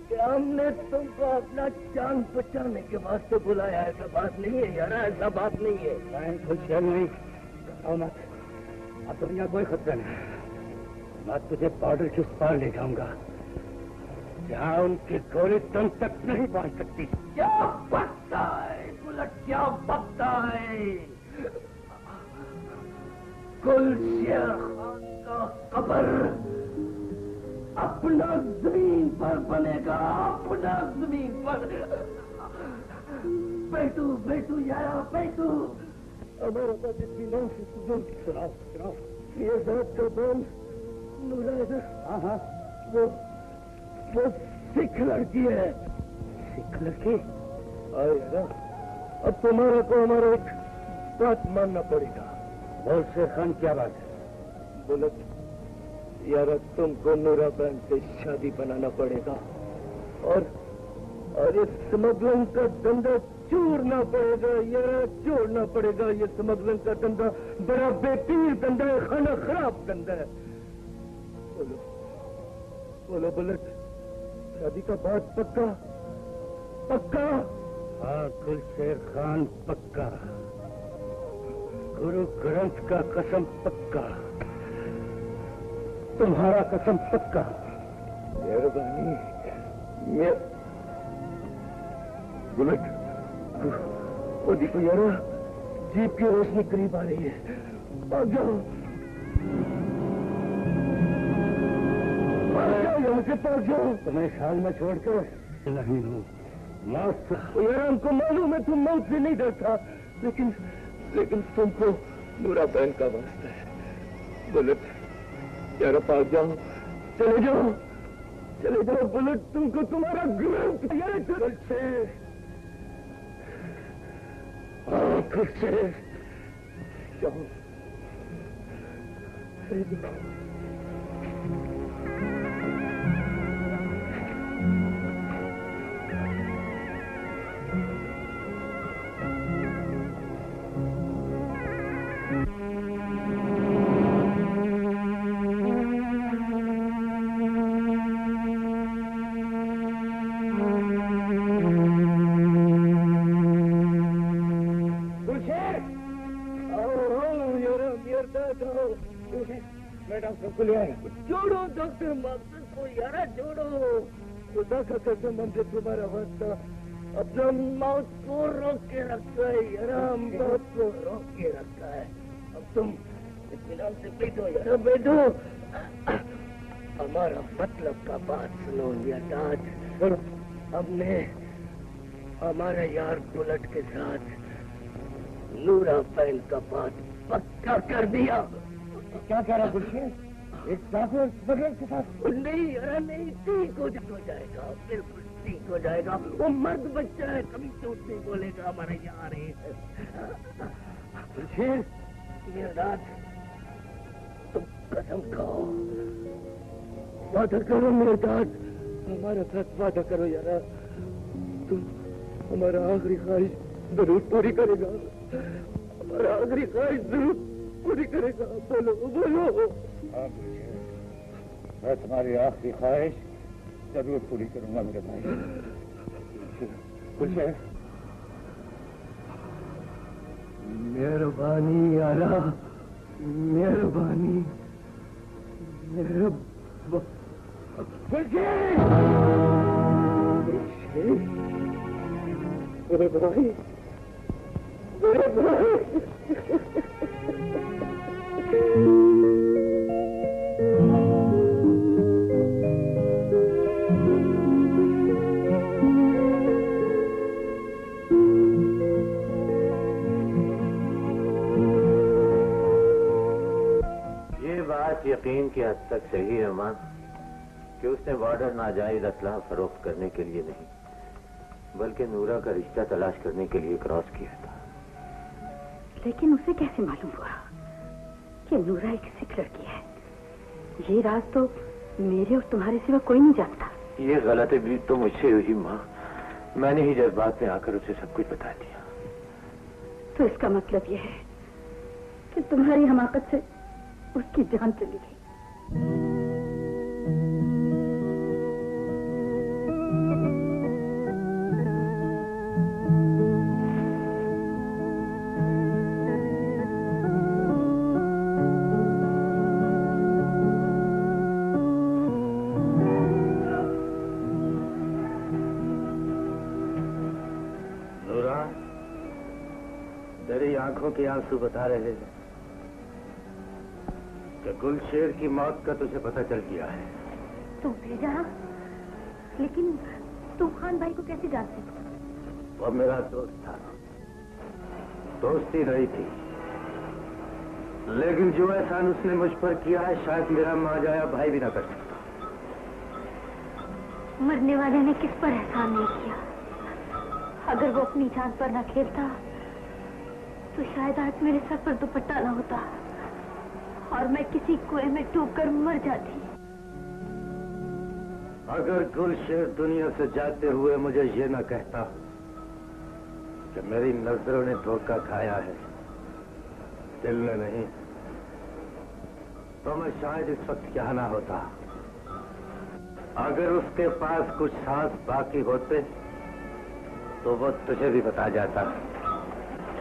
कि हमने तुमको अपना जान बचाने के वास्ते बुलाया। ऐसा बात नहीं है यारा, ऐसा बात नहीं है। कुछ नहीं, आओ मत। अब दुनिया कोई खतरा नहीं। मैं तुझे बॉर्डर के उस पार ले जाऊंगा, जहाँ उनकी गोली तुम तक नहीं पहुंच सकती। क्या बकता है बुलेट, क्या बकता है? गुलशेर खान का कब्र अपना जमीन पर बनेगा, अपना जमीन पर। बैठू बैठू यारा, बैठू। हमारे पास इतनी नाम से सुनाओ सुनाओ। ये साहब का बोल नूरा है। हाँ हाँ, वो सिख लड़की है। सिख लड़की? यारा, अब तुम्हारा को हमारा एक बात मानना पड़ेगा। बोल शेर खान, क्या बात है? बोलो यारा, तुमको नूरा बहन से शादी बनाना पड़ेगा और ये स्मगलिंग का धंधा छोड़ना पड़ेगा यारा, छोड़ना पड़ेगा। ये स्मगलिंग का धंधा बड़ा बेपीर धंधा है, खाना खराब धंधा है। बोलो बोलो बुलेट, शादी का बात पक्का? पक्का? हाँ गुलशेर खान, पक्का। गुरु ग्रंथ का कसम पक्का, तुम्हारा कसम पक्का। मेहरबानी। बुलेट, वो देखो यारा, जीप की रोशनी करीब आ रही है। भाग जाओ, यहाँ से भाग जाओ। तुम्हें साल में छोड़कर नहीं हूँ। मौत यार, हमको मालूम है तुम मौत से नहीं डरता, लेकिन तुमको नूरा बहन का वास्ता है। बुलेट यार, भाग जाओ, चले जाओ बुलेट, तुमको तुम्हारा ग्रंथ यार। खुद से जाओ। जोड़ो डॉक्टर मास्टर को यारा, जोड़ो। खुदा का कसम, हमसे तुम्हारा वास्ता अपना मौत को रोक के रखा है यारा, मौत को रोक के रखा है। अब तुम इत्मीनान से बैठो यारा, बैठो। हमारा मतलब का बात सुनो यार। हमने हमारे यार बुलेट के साथ नूरा बहन का बात पक्का कर दिया। क्या कह रहा गुलशेर? एक स्मगलर के साथ? नहीं यार, नहीं, ठीक हो जाएगा बिल्कुल। ठीक हो जाएगा। वो मर्द बच्चा है, कभी झूठ नहीं बोलेगा। हमारे यहाँ रहे ये रात तुम कसम खाओ, वादा करो मेरे साथ, हमारा साथ वादा करो यार, तुम हमारा आखिरी ख्वाहिश जरूर पूरी करेगा, हमारा आखिरी ख्वाहिश जरूर पूरी करेगा। बोलो बोलो। मैं तुम्हारी आखिरी ख्वाहिश जरूर पूरी करूंगा मेरे भाई। कुछ है? मेहरबानी यारा, मेहरबानी, मेरे भाई, मेरे भाई। यकीन की हद तक सही है मां कि उसने बॉर्डर नाजायज असलाह फरोख्त करने के लिए नहीं, बल्कि नूरा का रिश्ता तलाश करने के लिए क्रॉस किया था। लेकिन उसे कैसे मालूम हुआ कि नूरा एक सिख लड़की है? ये राज तो मेरे और तुम्हारे सिवा कोई नहीं जानता। ये गलती भी तो मुझसे हुई मां, मैंने ही जज्बात में आकर उसे सब कुछ बता दिया। तो इसका मतलब यह है कि तुम्हारी हमाकत से उसकी जान चली गई। नूरा, तेरी आंखों के आंसू बता रहे हैं कि गुलशेर की मौत का तुझे पता चल गया है। तुम भेजा, लेकिन तूफान भाई को कैसे जानते हो? वो मेरा दोस्त था, दोस्ती रही थी, लेकिन जो एहसान उसने मुझ पर किया है शायद मेरा मांझाया भाई भी ना कर सकता। मरने वाले ने किस पर एहसान नहीं किया? अगर वो अपनी जान पर ना खेलता तो शायद आज मेरे सर पर दुपट्टा ना होता और मैं किसी कुएं में डूबकर मर जाती। अगर गुलशेर दुनिया से जाते हुए मुझे ये न कहता कि मेरी नजरों ने धोखा खाया है, दिल ने नहीं, तो मैं शायद इस वक्त क्या ना होता। अगर उसके पास कुछ सांस बाकी होते तो वो तुझे भी बता जाता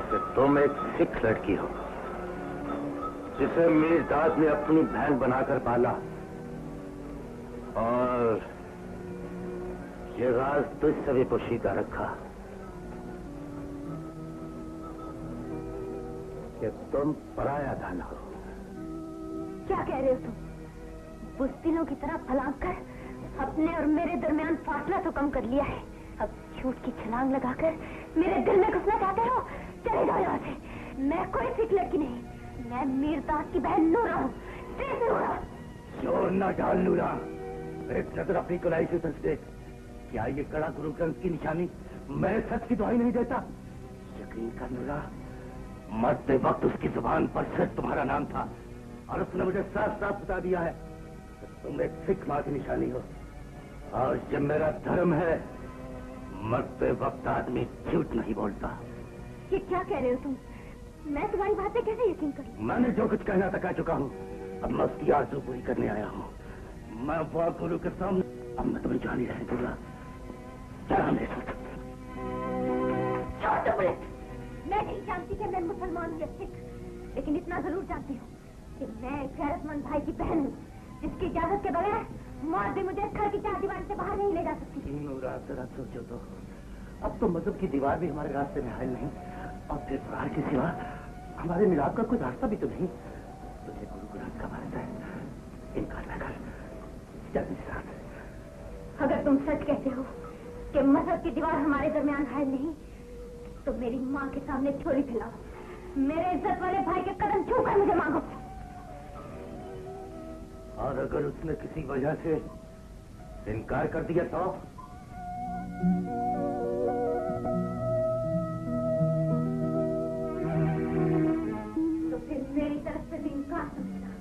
कि तुम एक सिख लड़की हो जिसे मीरदाद ने अपनी बहन बनाकर पाला, और ये राज तुझसे भी पोशीदा रखा कि तुम पराया धन हो। क्या कह रहे हो तुम? बुज़दिलों की तरह फलांग कर अपने और मेरे दरमियान फासला तो कम कर लिया है, अब झूठ की छलांग लगाकर मेरे दिल में घुसना चाहते हो? चले जाओ यहाँ से। मैं कोई सिख लड़की नहीं, मैं मीरदाद की बहन नूरा हूँ। जोर न डाल नूरा, एक नजर अपनी कुलाई से सच देख। क्या ये कड़ा गुरु ग्रंथ की निशानी? मैं सच की दुहाई नहीं देता। यकीन कर नूरा, मरते वक्त उसकी जुबान पर सिर्फ तुम्हारा नाम था और उसने मुझे साफ साफ बता दिया है कि तुम एक सिख मां की निशानी हो, और ये मेरा धर्म है, मरते वक्त आदमी झूठ नहीं बोलता। ये क्या कह रहे हो तुम? मैं तुम्हारी बात पे कैसे यकीन करूं? मैंने जो कुछ कहना था कह चुका हूँ, अब मैं उसकी आरज़ू पूरी करने आया हूँ। मैं वो गुरु के सामने अब मैं तुम्हें जान ही रहने दूंगा। चला मेरे साथ। मैं नहीं जानती कि मैं मुसलमान हूँ या सिख, लेकिन इतना जरूर जानती हूँ कि मैं गैरतमंद भाई की बहन हूँ, जिसकी इजाजत के बगैर मौत भी मुझे घर की चार दीवार से बाहर नहीं ले जा सकती। नूरा, जरा सोचो तो, अब तो मजहब की दीवार भी हमारे रास्ते में हायल नहीं, और फिर प्राण के सिवा हमारे मिलाप का कोई रास्ता भी तो नहीं। तुझे गुरु ग्रंथ का भरोसा है, इनकार न कर, चल मेरे साथ। अगर तुम सच कहते हो कि मजहब की दीवार हमारे दरमियान हायल नहीं, तो मेरी माँ के सामने झोली फैलाओ, मेरे इज्जत वाले भाई के कदम छूकर मुझे मांगो। और अगर उसने किसी वजह से इनकार कर दिया तो तो फिर मेरी तरफ से भी इनकार समझना।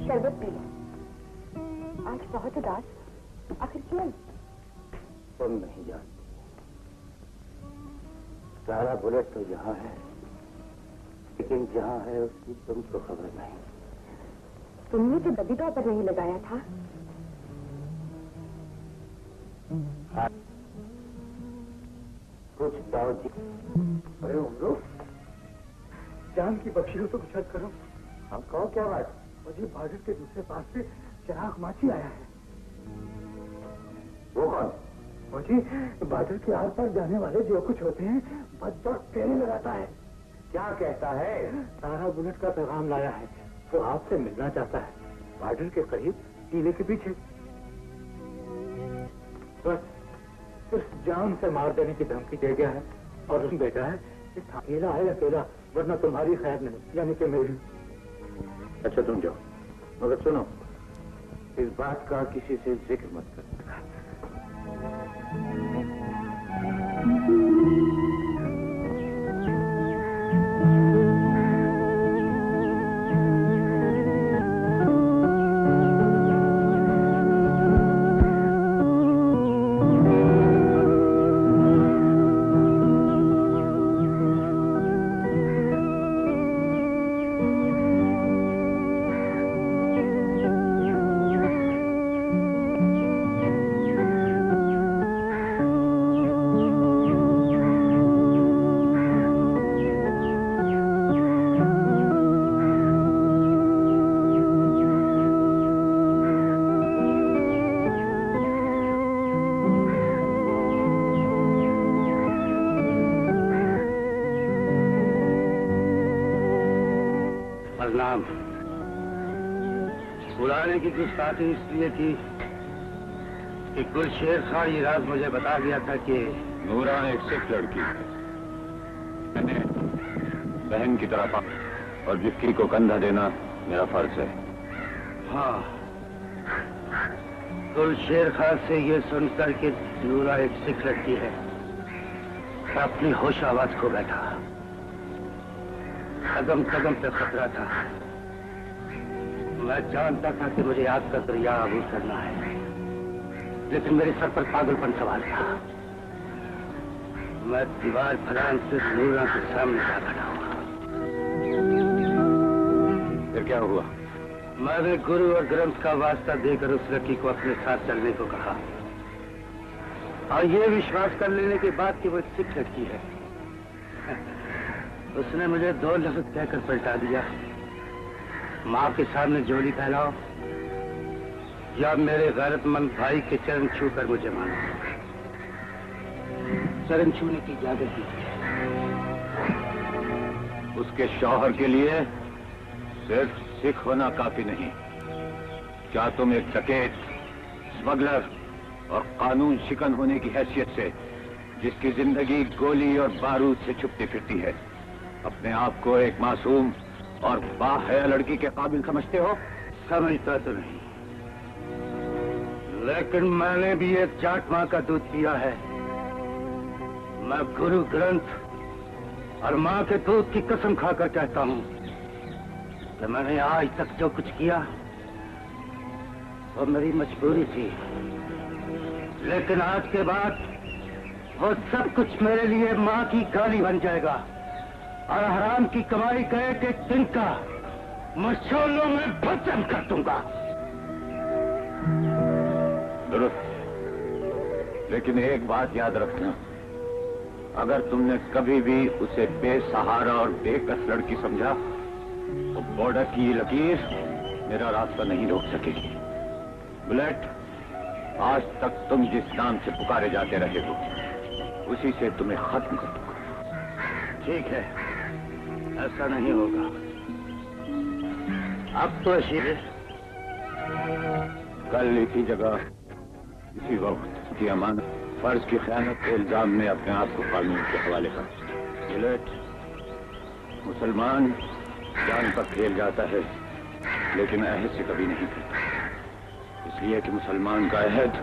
शरबत पी लो। आज बहुत उदास, आखिर क्यों? तुम नहीं जानती। सारा बुलेट तो यहाँ है, लेकिन जहाँ है उसकी तुमको खबर नहीं। तुमने तो बबीता पर नहीं लगाया था। हाँ। कुछ दाव जी। अरे उमरो, जान की बख्शी हो तो कुछ हद करो। हाँ कहो क्या बात? मुझे बॉर्डर के दूसरे पास से चिराग माची आया है। वो कौन? मुझे बॉर्डर के आर पार जाने वाले जो कुछ होते हैं बदबड़ फेरे लगाता है। क्या कहता है? सारा बुलेट का पैगाम लाया है, वो आपसे मिलना चाहता है। बॉर्डर के करीब टीले के पीछे। बस सिर्फ जान से मार देने की धमकी दे गया है और उसने बेटा है कि अकेला है अकेला, वरना तुम्हारी खैर नहीं, यानी कि मेरी। अच्छा तुम जाओ, मगर सुनो, इस बात का किसी से जिक्र मत करना। बुलाने की कुछ बात इसलिए थी कि गुलशेर खान ये राज मुझे बता दिया था कि नूरा एक सिख लड़की है। मैंने बहन की तरह पा और विक्की को कंधा देना मेरा फर्ज है। हाँ, गुलशेर खान से ये सुनकर कि नूरा एक सिख लड़की है, अपनी होश आवाज खो बैठा। कदम कदम पे खतरा था। मैं जानता था कि मुझे आग का दरिया आबूर करना है, लेकिन मेरे सर पर पागलपन सवाल था। मैं दीवार फलान से नूरा के सामने जा खड़ा हुआ। फिर क्या हुआ? मैंने गुरु और ग्रंथ का वास्ता देकर उस लड़की को अपने साथ चलने को कहा और ये विश्वास कर लेने के बाद कि वो सिख लड़की है। उसने मुझे 2 लफ्ज कहकर पलटा दिया, माँ के सामने झोली फैलाओ या मेरे गैरतमंद भाई के चरण छूकर मुझे मानो। चरण छूने की इजाजत दी। उसके शौहर के लिए सिर्फ सिख होना काफी नहीं। क्या तुम एक डकैत, स्मगलर और कानून शिकन होने की हैसियत से, जिसकी जिंदगी गोली और बारूद से छुपती फिरती है, अपने आप को एक मासूम और बाहया लड़की के काबिल समझते हो? समझता तो नहीं, लेकिन मैंने भी एक जाट माँ का दूध पिया है। मैं गुरु ग्रंथ और माँ के दूध की कसम खाकर कहता हूँ कि मैंने आज तक जो कुछ किया वो मेरी मजबूरी थी, लेकिन आज के बाद वो सब कुछ मेरे लिए माँ की गाली बन जाएगा और हराम की कमाई का एक दिन का मशोलों में भस्म कर दूंगा। दुरुस्त, लेकिन एक बात याद रखना, अगर तुमने कभी भी उसे बेसहारा और बेकस लड़की समझा तो बॉर्डर की लकीर मेरा रास्ता नहीं रोक सकेगी। बुलेट, आज तक तुम जिस नाम से पुकारे जाते रहे हो उसी से तुम्हें खत्म कर दूंगा। ठीक है, ऐसा नहीं होगा। अब तो ऐसी कल इसी जगह इसी वक्त की अमानत फर्ज की खयानत के इल्जाम में अपने आप को कानून के हवाले कर। बुलेट, मुसलमान जान पर खेल जाता है लेकिन अहद से कभी नहीं खेलता, इसलिए कि मुसलमान का अहद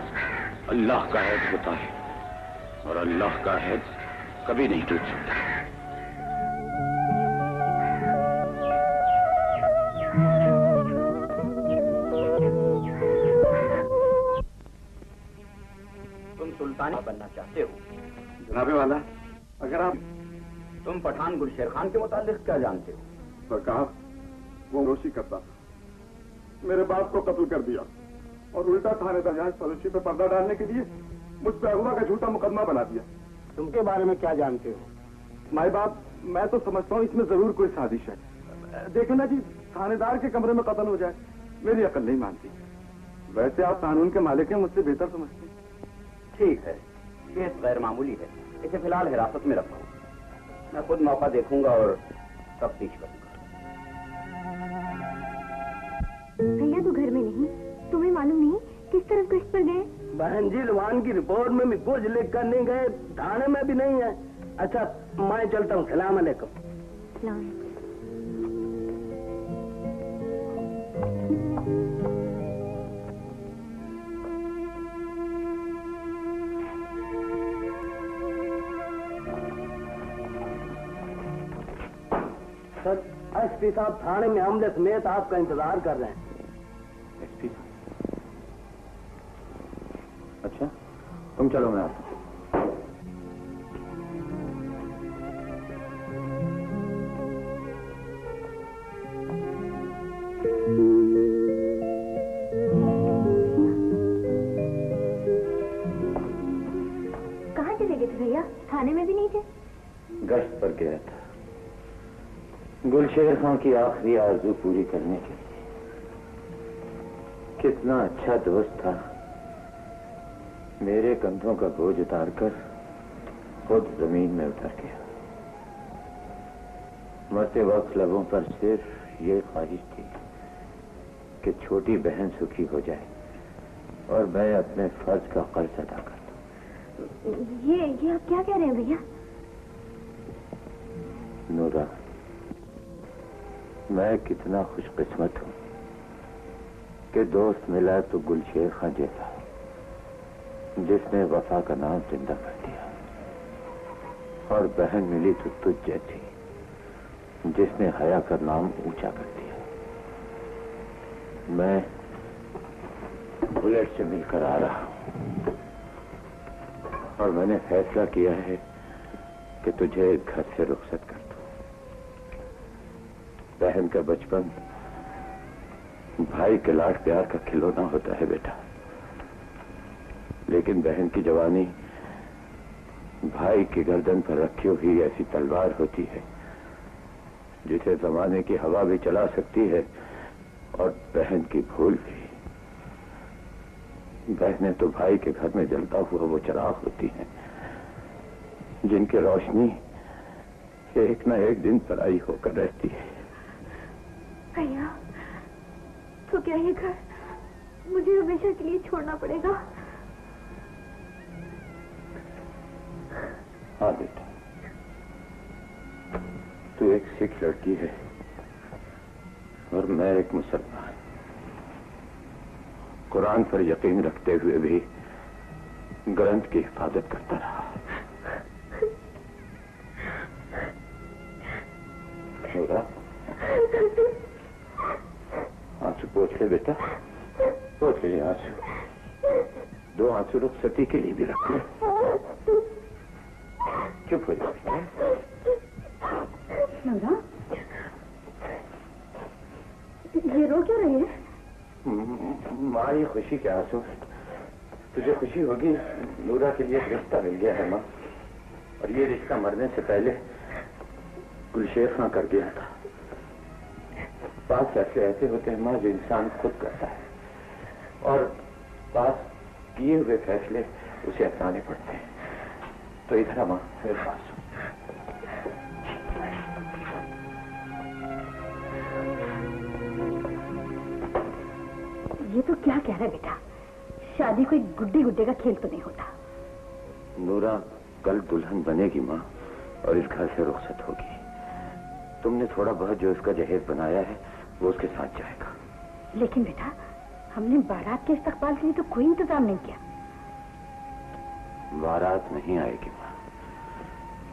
अल्लाह का अहद होता है और अल्लाह का अहद कभी नहीं टूट सकता। तुम सुल्तान बनना चाहते हो? जनाबे वाला, अगर आप तुम पठान गुलशेर खान के मुतालिक क्या जानते हो? सरकार, वो रोशी करता था, मेरे बाप को कत्ल कर दिया और उल्टा थाने दरजाज फरोशी पे पर्दा डालने के लिए मुझ पर अगवा का झूठा मुकदमा बना दिया। तुमके बारे में क्या जानते हो? माए बाप, मैं तो समझता हूँ इसमें जरूर कोई साजिश है। देखे ना जी, थानेदार के कमरे में कत्ल हो जाए, मेरी अकल नहीं मानती। वैसे आप कानून के मालिक हैं, मुझसे बेहतर समझते हैं। ठीक है, केस गैर मामूली है, इसे फिलहाल हिरासत में रखो। मैं खुद मौका देखूंगा और तफ्तीश करूंगा। भैया तो घर में नहीं, तुम्हें मालूम नहीं किस तरफ गश्त पर गए? बहन जी, लवान की रिपोर्ट में भी कुछ लिख कर नहीं गए, थाने में भी नहीं है। अच्छा, मैं चलता हूँ। सलाम अलैकुम। सर, एसपी साहब थाने में हमले समेत आपका इंतजार कर रहे हैं। एसपी? अच्छा, तुम चलो, मैं आता हूं। कहाँ चले गए थे भैया? थाने में भी नहीं थे? गश्त पर गया था, गुलशेर खां की आखिरी आरज़ू पूरी करने के लिए। कितना अच्छा दोस्त था, मेरे कंधों का बोझ उतारकर खुद जमीन में उतर गया। मरते वक्त लबों पर सिर्फ ये ख्वाहिश थी कि छोटी बहन सुखी हो जाए और मैं अपने फर्ज का कर्ज अदा कर दूं। ये आप क्या कह रहे हैं भैया? नूरा, मैं कितना खुशकिस्मत हूं कि दोस्त मिला तो गुलशेर खां जैसा, जिसने वफा का नाम जिंदा कर दिया, और बहन मिली तो तुझ जैसी जिसने हया का नाम ऊंचा कर दिया। मैं बुलेट से मिलकर आ रहा हूं और मैंने फैसला किया है कि तुझे घर से रुखसत कर दूं। बहन का बचपन भाई के लाड प्यार का खिलौना होता है बेटा, लेकिन बहन की जवानी भाई की गर्दन पर रखी हुई ऐसी तलवार होती है जिसे जमाने की हवा भी चला सकती है और बहन की भूल भी। बहनें तो भाई के घर में जलता हुआ वो चिराग होती हैं जिनकी रोशनी एक न एक दिन पराई होकर रहती है। भैया, तो क्या ये घर मुझे हमेशा के लिए छोड़ना पड़ेगा? हाँ बेटा, तू एक सिख लड़की है और मैं एक मुसलमान। कुरान पर यकीन रखते हुए भी ग्रंथ की हिफाजत करता रहा। आंसू पोंछ ले बेटा, पोंछ ले आंसू। 2 आंसू रुखसती के लिए भी रख ले। चुप हो जाओ। नूरा, ये रो क्यों रही है? माँ, ये खुशी के आंसू। तुझे खुशी होगी, नूरा के लिए एक रिश्ता मिल गया है माँ, और ये रिश्ता मरने से पहले गुलशेर खां कर गया था। बात फैसले ऐसे होते हैं माँ जो इंसान खुद करता है, और पास किए हुए फैसले उसे अपनाने पड़ते हैं। तो इधर माँ मेरे पास। ये तो क्या कह रहा है बेटा, शादी कोई गुड्डे गुड्डे का खेल तो नहीं होता। नूरा कल दुल्हन बनेगी माँ, और इस घर से रुखसत होगी। तुमने थोड़ा बहुत जो उसका जहेज बनाया है वो उसके साथ जाएगा। लेकिन बेटा, हमने बारात के इस्तकबाल के लिए तो कोई इंतजाम नहीं किया। बारात नहीं आएगी माँ,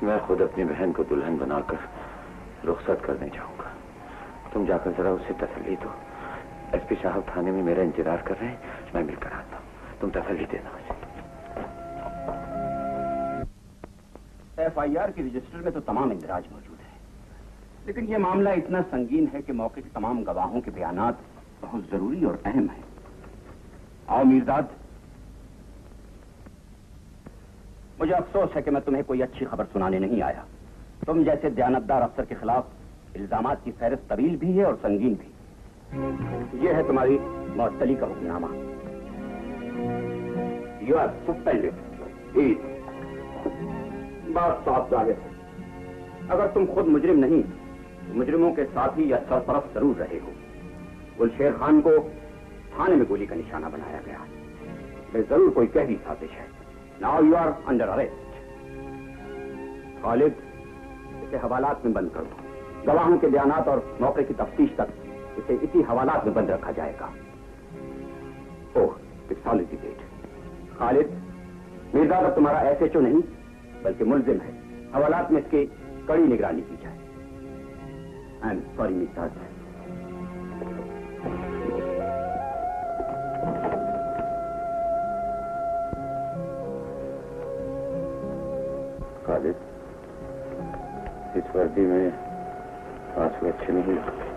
मैं खुद अपनी बहन को दुल्हन बनाकर रुखसत करने जाऊंगा। तुम जाकर जरा उससे तसल्ली दो। एसपी साहब थाने में मेरा इंतजार कर रहे हैं, मैं मिलकर आता हूँ। तुम तसल्ली देना मुझे। FIR के रजिस्टर में तो तमाम इंदराज मौजूद है, लेकिन यह मामला इतना संगीन है कि मौके के तमाम गवाहों के बयानात बहुत जरूरी और अहम है। आओ मीरदाद, मुझे अफसोस है कि मैं तुम्हें कोई अच्छी खबर सुनाने नहीं आया। तुम जैसे दयानतदार अफसर के खिलाफ इल्जामात की फहरिस्त तवील भी है और संगीन भी। यह है तुम्हारी मुअत्तली का हुक्मनामा। You are suspended. बात साफ जाहिर है, अगर तुम खुद मुजरिम नहीं तो मुजरिमों के साथी या सरपरस्त जरूर रहे हो। गुलशेर खान को थाने में गोली का निशाना बनाया गया, वे जरूर कोई गहरी साजिश है। Now you are under arrest. Khalid, इसे हवालात में बंद कर दो। गवाहों के बयानात और मौके की तफ्तीश तक इसे इसी हवालात में बंद रखा जाएगा। ओह, इट्स ऑलरेडी लेट। खालिद, मीरजादा तुम्हारा SHO नहीं बल्कि मुल्जिम है। हवालात में इसकी कड़ी निगरानी की जाए। I am sorry Mirzada. Khalid, इस वर्दी में आंसू अच्छे नहीं लगते।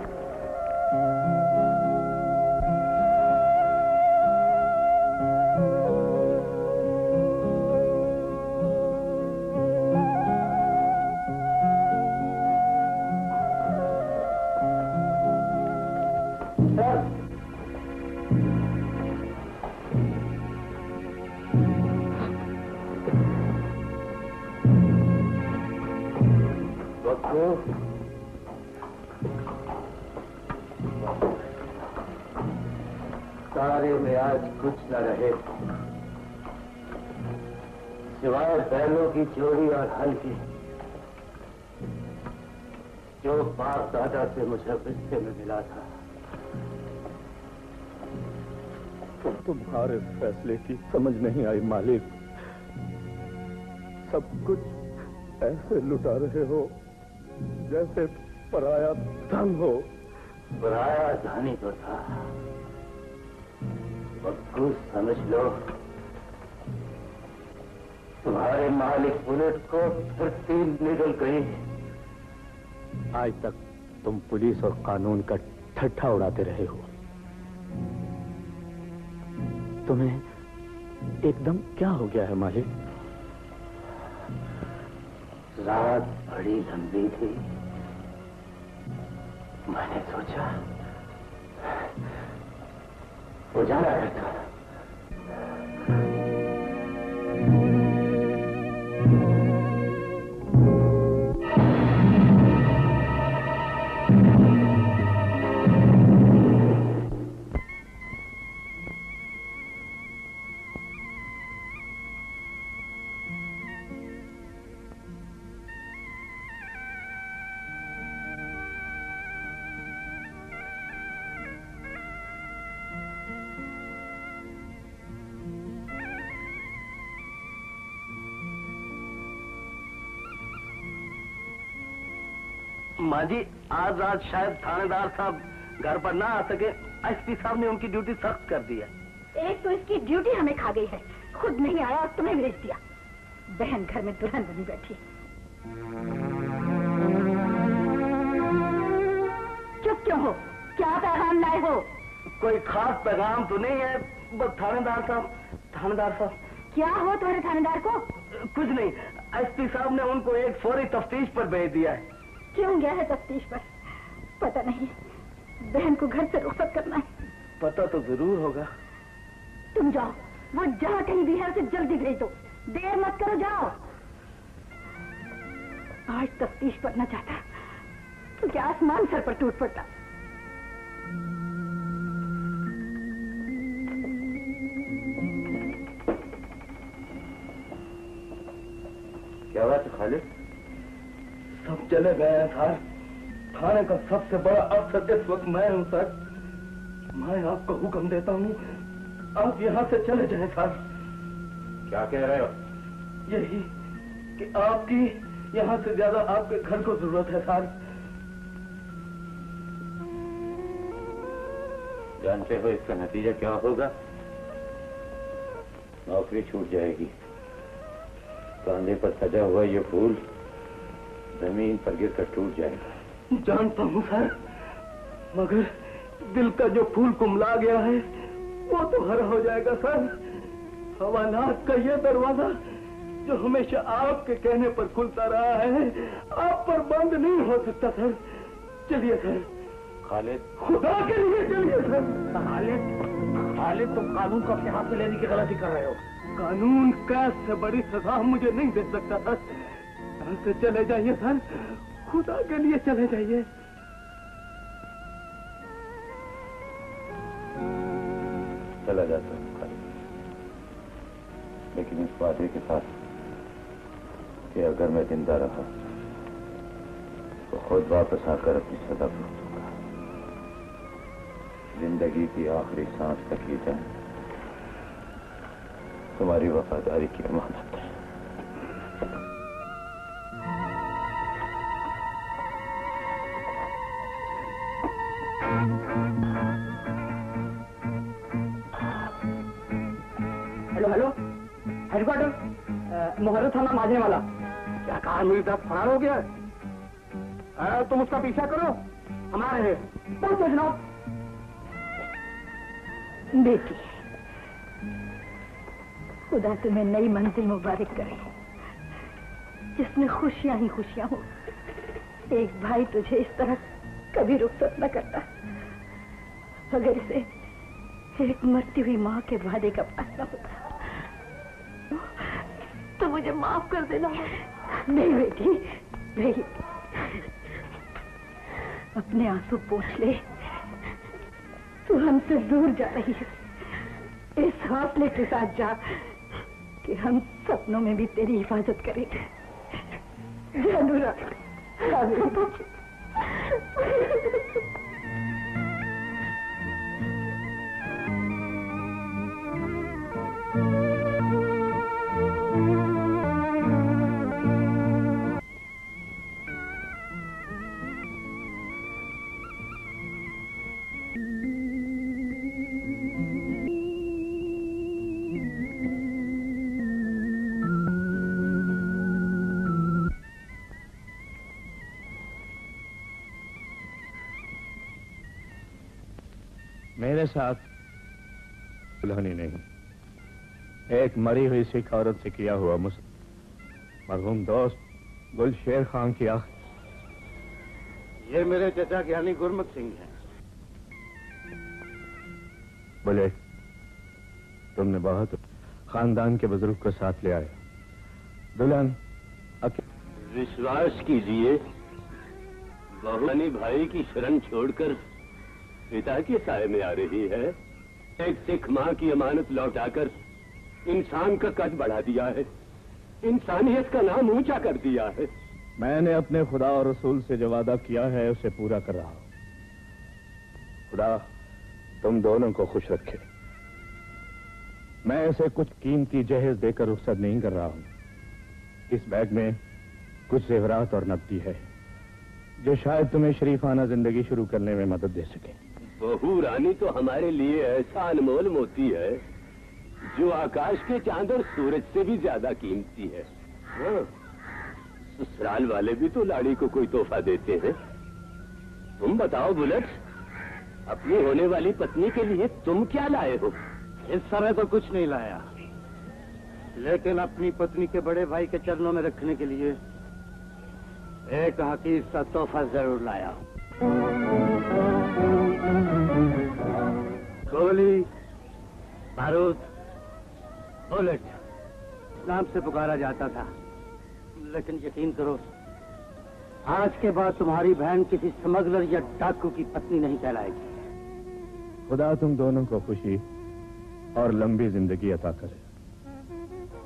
सारे में आज कुछ न रहे सिवाय बैलों की चोरी और हल की, जो बाप दादा से मुझे रिश्ते में मिला था। तो तुम्हारे फैसले की समझ नहीं आई मालिक। सब कुछ ऐसे लुटा रहे हो जैसे पराया धन हो। पराया धन ही तो था। कुछ समझ लो, तुम्हारे मालिक बुलेट को फिर 3 निकल गई। आज तक तुम पुलिस और कानून का ठट्ठा उड़ाते रहे हो। तुम्हें एकदम क्या हो गया है मालिक? रात बड़ी लंबी थी, मैंने सोचा उजाला करता। माँ जी, आज रात शायद थानेदार साहब घर पर ना आ सके। एसपी साहब ने उनकी ड्यूटी सख्त कर दी है। एक तो इसकी ड्यूटी हमें खा गई है, खुद नहीं आया और तुम्हें भेज दिया। बहन घर में दुल्हन बनी बैठी। चुप क्यों हो? क्या पैगाम लाए हो? कोई खास पैगाम तो नहीं है, बस थानेदार साहब। क्या हो तुम्हारे थानेदार को? कुछ नहीं, एसपी साहब ने उनको एक फौरी तफ्तीश पर भेज दिया है। क्यों गया है तफ्तीश पर? पता नहीं, बहन को घर से रुखसत करना है। पता तो जरूर होगा। तुम जाओ, वो जहाँ कहीं भी है उसे जल्दी भेज दो, देर मत करो, जाओ। आज तफ्तीश पढ़ना चाहता तो क्या आसमान सर पर टूट पड़ता। क्या बात है खालिद? सब चले गए हैं सर। थाने का सबसे बड़ा अफसर इस वक्त मैं हूँ सर। मैं आपको हुक्म देता हूँ, आप यहाँ से चले जाएं सर। क्या कह रहे हो? यही कि आपकी यहाँ से ज्यादा आपके घर को जरूरत है सर। जानते हो इसका नतीजा क्या होगा? नौकरी छूट जाएगी। कांधे पर सजा हुआ ये फूल जमीन पर गिरकर टूट जाएगा। जानता हूँ सर, मगर दिल का जो फूल कुमला गया है वो तो हरा हो जाएगा सर। हवालात का ये दरवाजा जो हमेशा आपके कहने पर खुलता रहा है, आप पर बंद नहीं हो सकता सर। चलिए सर। खालिद, खुदा के लिए चलिए सर। खालिद, तुम कानून को अपने हाथ में लेने की गलती कर रहे हो। कानून कैद से बड़ी सजा मुझे नहीं दे सकता सर। यहाँ से चले जाइए सर, खुदा के लिए चले जाइए। चला जाता हूँ खालिद, लेकिन इस वादे के साथ कि अगर मैं जिंदा रहा तो खुद वापस आकर अपनी सजा भुगतूंगा। जिंदगी की आखिरी सांस तक ये जान तुम्हारी वफादारी की अमानत है। हेलो हेलो, हेडक्वार्टर, मोहर्रम थाना माजने वाला। क्या कहा? मीर फरार हो गया? तुम उसका पीछा करो, हमारे हैं। पहुंचो जनाब। बेटी, खुदा तुम्हें नई मंजिल मुबारक करे, जिसमें खुशियां ही खुशियां हो। एक भाई तुझे इस तरह कभी रुखसत न करता। अगर इसे एक मरती हुई माँ के वादे का फैसला होता तो मुझे माफ कर देना। नहीं बेटी, नहीं। अपने आंसू पोंछ ले, तू हमसे दूर जा रही है। इस हौसले के साथ जा कि हम सपनों में भी तेरी हिफाजत करेंगे। जानूरा, मेरे साथ दुल्हनी नहीं, एक मरी हुई सिख औरत से किया हुआ मरहूम दोस्त गुलशेर खान की आंख। ये मेरे चचा ज्ञानी गुरमुख सिंह हैं। बोले, तुमने बहुत खानदान के बुजुर्ग को साथ ले आए। दुल्हन विश्वास कीजिए, बहुरानी भाई की शरण छोड़कर पिता के साए में आ रही है। एक सिख मां की अमानत लौटाकर इंसान का कद बढ़ा दिया है, इंसानियत का नाम ऊंचा कर दिया है। मैंने अपने खुदा और रसूल से जो वादा किया है उसे पूरा कर रहा हूं। खुदा तुम दोनों को खुश रखे। मैं इसे कुछ कीमती जहेज देकर रुखसत नहीं कर रहा हूं। इस बैग में कुछ जेवरात और नकदी है जो शायद तुम्हें शरीफाना जिंदगी शुरू करने में मदद दे सके। बहू रानी तो हमारे लिए ऐसा अनमोल मोती है जो आकाश के चांद और सूरज से भी ज्यादा कीमती है। हाँ, ससुराल वाले भी तो लाड़ी को कोई तोहफा देते हैं। तुम बताओ बुलेट, अपनी होने वाली पत्नी के लिए तुम क्या लाए हो? इस समय तो कुछ नहीं लाया, लेकिन अपनी पत्नी के बड़े भाई के चरणों में रखने के लिए एक हकीर सा तोहफा जरूर लाया। गोली, बारूद, बुलेट नाम से पुकारा जाता था, लेकिन यकीन करो आज के बाद तुम्हारी बहन किसी स्मगलर या डाकू की पत्नी नहीं कहलाएगी। खुदा तुम दोनों को खुशी और लंबी जिंदगी अता करे।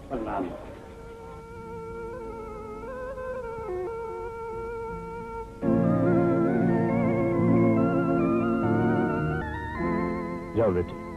प्रणाम। जाओ बेटी।